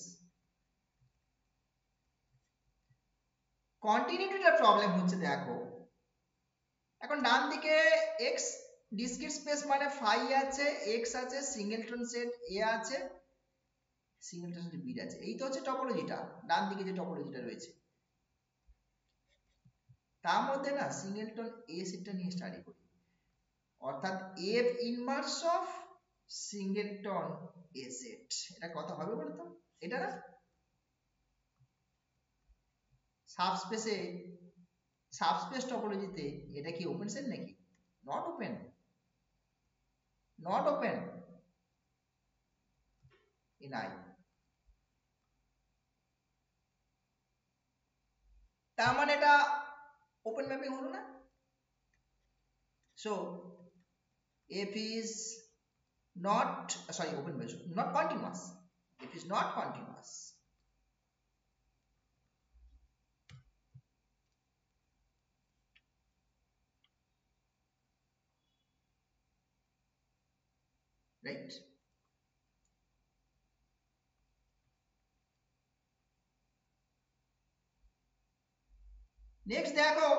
[SPEAKER 1] কন্টিনিউটিটার প্রবলেম হচ্ছে, দেখো এখন ডান দিকে x ডিসক্রিট স্পেস মানে phi আছে, x আছে, সিঙ্গেলটন সেট a আছে, সিঙ্গেলটন সেট b আছে, এই তো হচ্ছে টপোলজিটা, ডান দিকে যে টপোলজিটা রয়েছে তার মধ্যে না সিঙ্গেলটন a সেটটা নিয়ে স্টাডি করি, অর্থাৎ f inverse of singleton a set. এটা কথা হবে বলতো, এটা না সাবস্পেসে, সাবস্পেস টপোলজিতে এটা কি ওপেন সেট নাকি, not open, not open in I. তার মানে এটা ওপেন ম্যাপিং হলো না, so f is not, sorry open mapping not continuous, f is not continuous। Right, next দেখো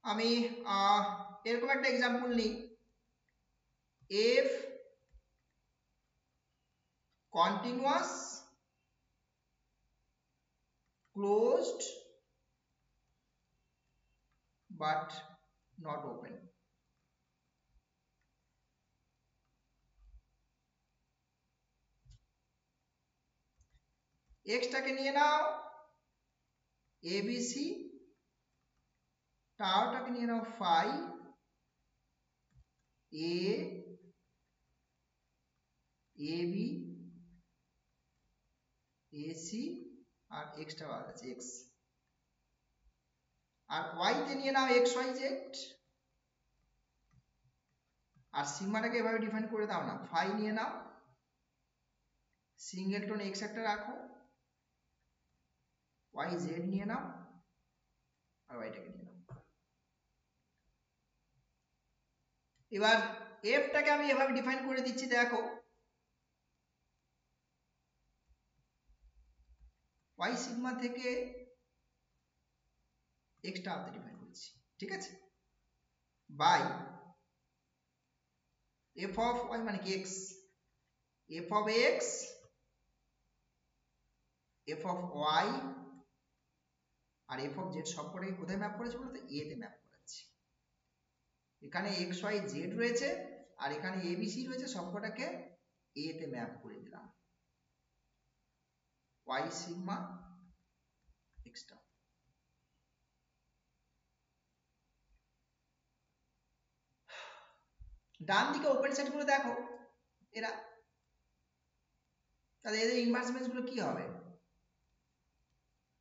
[SPEAKER 1] আমি এরকম একটা এক্সাম্পল নিই, F continuous closed but not open. এক্সটাকে নিয়ে নাও এবিসি, টাওটাকে নিয়ে নাও ফাই, এ এবি এসি আর এক্সটা বাদ আছে এক্স, আর ওয়াই তে নিয়ে নাও এক্স ওয়াই জেড, আর সিগমাটাকে এভাবে ডিফাইন করে দাও না, ফাই নিয়ে নাও, সিঙ্গেলটন এক্স একটা রাখো, ওয়াই জেড নিয়ে নাও, আর ওয়াইটাকে নিয়ে নাও। এবার এফটাকে আমি এভাবে ডিফাইন করে দিচ্ছি, দেখো ওয়াই সিগমা থেকে এক্সটা আলাদা ডিফাইন করছি, ঠিক আছে, বাই এফ অফ ওয়াই মানে কি X, F of X F of Y আর এফ অফ জেড সবকটাকে কোথায় ম্যাপ করেছে বলতে এ তে ম্যাপ করেছি। এখানে এক্স ওয়াই জেড রয়েছে আর এখানে এবিসি রয়েছে, সবকটাকে এ তে ম্যাপ করে দিলাম, ওয়াই সিগমা এক্সটা। ডান দিকে ওপেন সেট গুলো দেখো এরা, তাহলে এদের ইনভার্স ইমেজ গুলো কি হবে,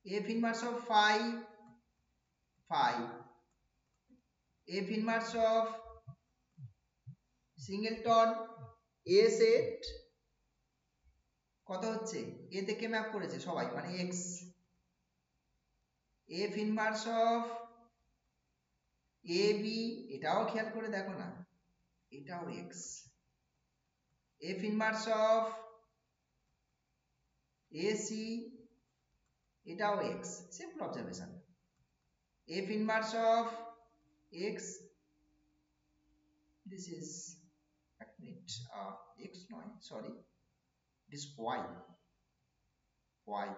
[SPEAKER 1] F inverse of phi phi, F inverse of singleton A set কত হচ্ছে, এ থেকে ম্যাপ করেছে সবাই মানে X, F inverse of A B এটাও খেয়াল করে দেখো না, এটাও X, F inverse of A C এটাও X, simple observation, F inverse of X this is এক মিনিট এক্স নয় sorry this y y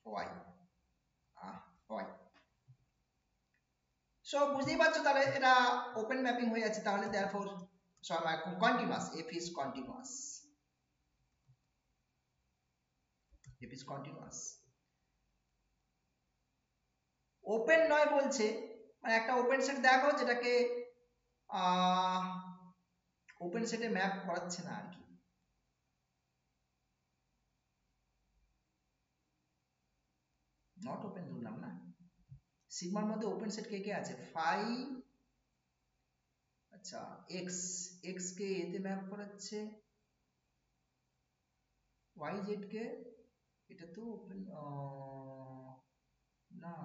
[SPEAKER 1] y y so বুঝতেই পারছো তাহলে এটা ওপেন ম্যাপিং হয়ে যাচ্ছে, তাহলে therefore continuous f is continuous, f is continuous। Open নয় বলছে মানে একটা ওপেন সেট দেখো যেটাকে ওপেন সেটে ম্যাপ করাচ্ছে না আর কি, নট ওপেন ধরলাম না, সিগমার মধ্যে ওপেন সেট কে কে আছে, ফাই আচ্ছা এক্স, এক্স কে এতে ম্যাপ করাচ্ছে, ওয়াই জেড কে এটা তো ওপেন না,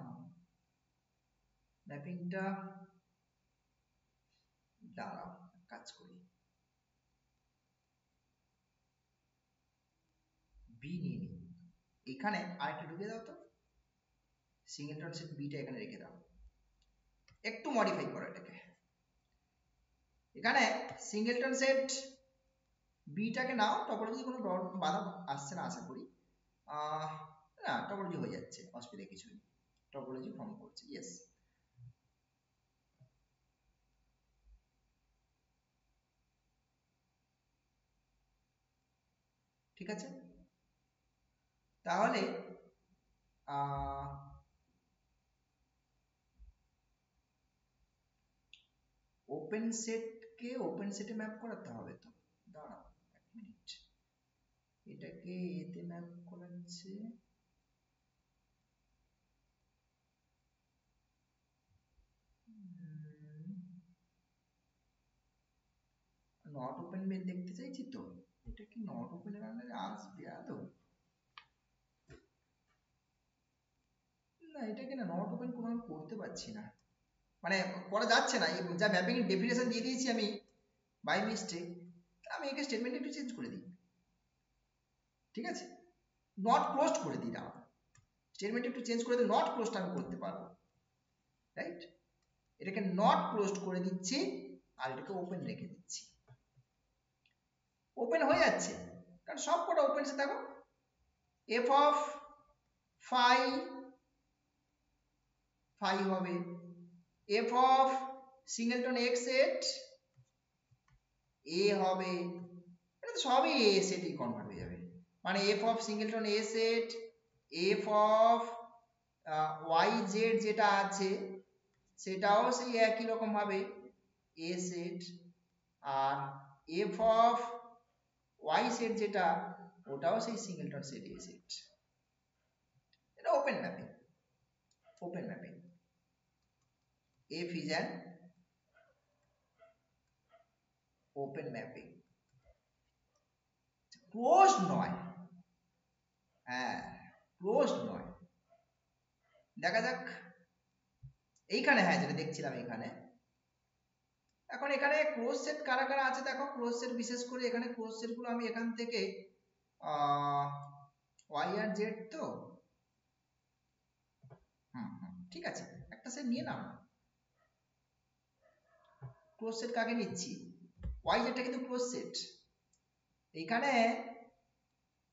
[SPEAKER 1] ম্যাপিংটা দাঁড়াও কাজ করি, বি নিয়ে নিই, এখানে আরেকটা ঢুকে দাও তো, সিঙ্গেলটন সেট বিটা এখানে রেখে দাও, একটু মডিফাই করো এটাকে, এখানে সিঙ্গেলটন সেট বিটাকে নাও, টপোলজি কোনো বাধা আসছে না আশা করি, না টপোলজি হয়ে যাচ্ছে অসুবিধা কিছু নেই, টপোলজি ফর্ম করছে, ইয়েস ঠিক আছে। তাহলে ওপেন সেটকে ওপেন সেটে ম্যাপ করাতে হবে তো, দাঁড়াও এক মিনিট, এটাকে এতে ম্যাপ করাচ্ছে, নট ওপেন মেল দেখতে চাইছি তো, এটা কি নট ওপেনের আন্ডারে আসবে আদৌ, না এটাকে না নট ওপেন কোনো করতে পারছি না, মানে করা যাচ্ছে না, যা ম্যাপিং এর ডেফিনেশন দিয়ে দিয়েছি আমি বাই মিস্টেক, আমি একে স্টেটমেন্ট একটু চেঞ্জ করে দিই, ঠিক আছে, নট ক্লোজড করে দিই না, স্টেটমেন্ট একটু চেঞ্জ করে দিই, নট ক্লোজড আমি করতে পারবো, রাইট? এটাকে নট ক্লোজড করে দিচ্ছি আর এটাকে ওপেন রেখে দিচ্ছি, ওপেন হয়ে যাচ্ছে কারণ সব কটা ওপেন সে দেখো, এফ অফ ফাই ফাই হবে, F of singleton X set A হবে, এটা তো সবই এ সেটই কনভার্ট হয়ে যাবে, মানে F of singleton A set, F of Y Z যেটা আছে সেটাও সেই একই রকম ভাবে এ সেট, আর এফ অফ ওয়াই সেট যেটা ওটাও সেই সিঙ্গেলটন সেট এ সেট, এটা open mapping, open mapping, F is an open mapping, closed নয়, হ্যাঁ ক্লোজড নয়। দেখা যাক এইখানে, হ্যাঁ যেটা দেখছিলাম এখানে, এখন এখানে ক্লোজ সেট কারা কারা আছে দেখো, ক্লোজ সেট বিশেষ করে এখানে ক্লোজ সেট গুলো আমি এখান থেকে ওয়াই আর জেড তো ঠিক আছে, একটা সেট নিয়ে নাও, ক্লোজ সেট কাকে নিচ্ছি, ওয়াই জেডটা কিন্তু ক্লোজ সেট, এইখানে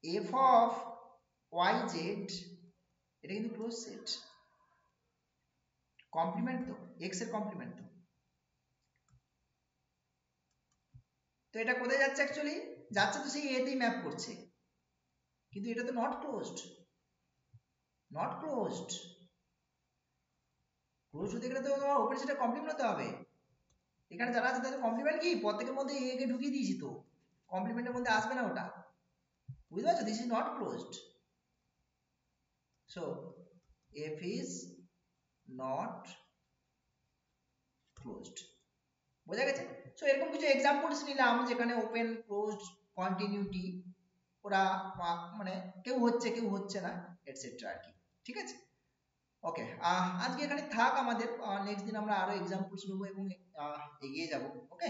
[SPEAKER 1] এফ অফ ওয়াই জেড এটা কিন্তু ক্লোজ সেট, কমপ্লিমেন্ট তো, এক্স এর কমপ্লিমেন্ট তো, তো এটা কোথায় যাচ্ছে অ্যাকচুয়ালি, যাচ্ছে তো সেই এ তেই ম্যাপ করছে, কিন্তু এটা তো not closed, not closed, close হতে গেলে তো তোমার ওপেন সেটের কমপ্লিমেন্ট হতে হবে, এখানে যারা আছে তাদের কমপ্লিমেন্ট কি প্রত্যেকের মধ্যে এ কে ঢুকিয়ে দিয়েছি তো, কমপ্লিমেন্টের মধ্যে আসবে না ওটা, বুঝতে পারছো, this is not closed, so F is not closed, বোঝা গেছে? সো এরকম কিছু এক্সাম্পলস নিলাম যেখানে ওপেন ক্লোজড কন্টিনিউটি ওরা মানে কেউ হচ্ছে কেউ হচ্ছে না এটসেট্রা আর কি, ঠিক আছে? ওকে, আজকে এখানে থাক আমাদের, নেক্সট দিন আমরা আরো এক্সাম্পলস নেবো এবং এগিয়ে যাব, ওকে।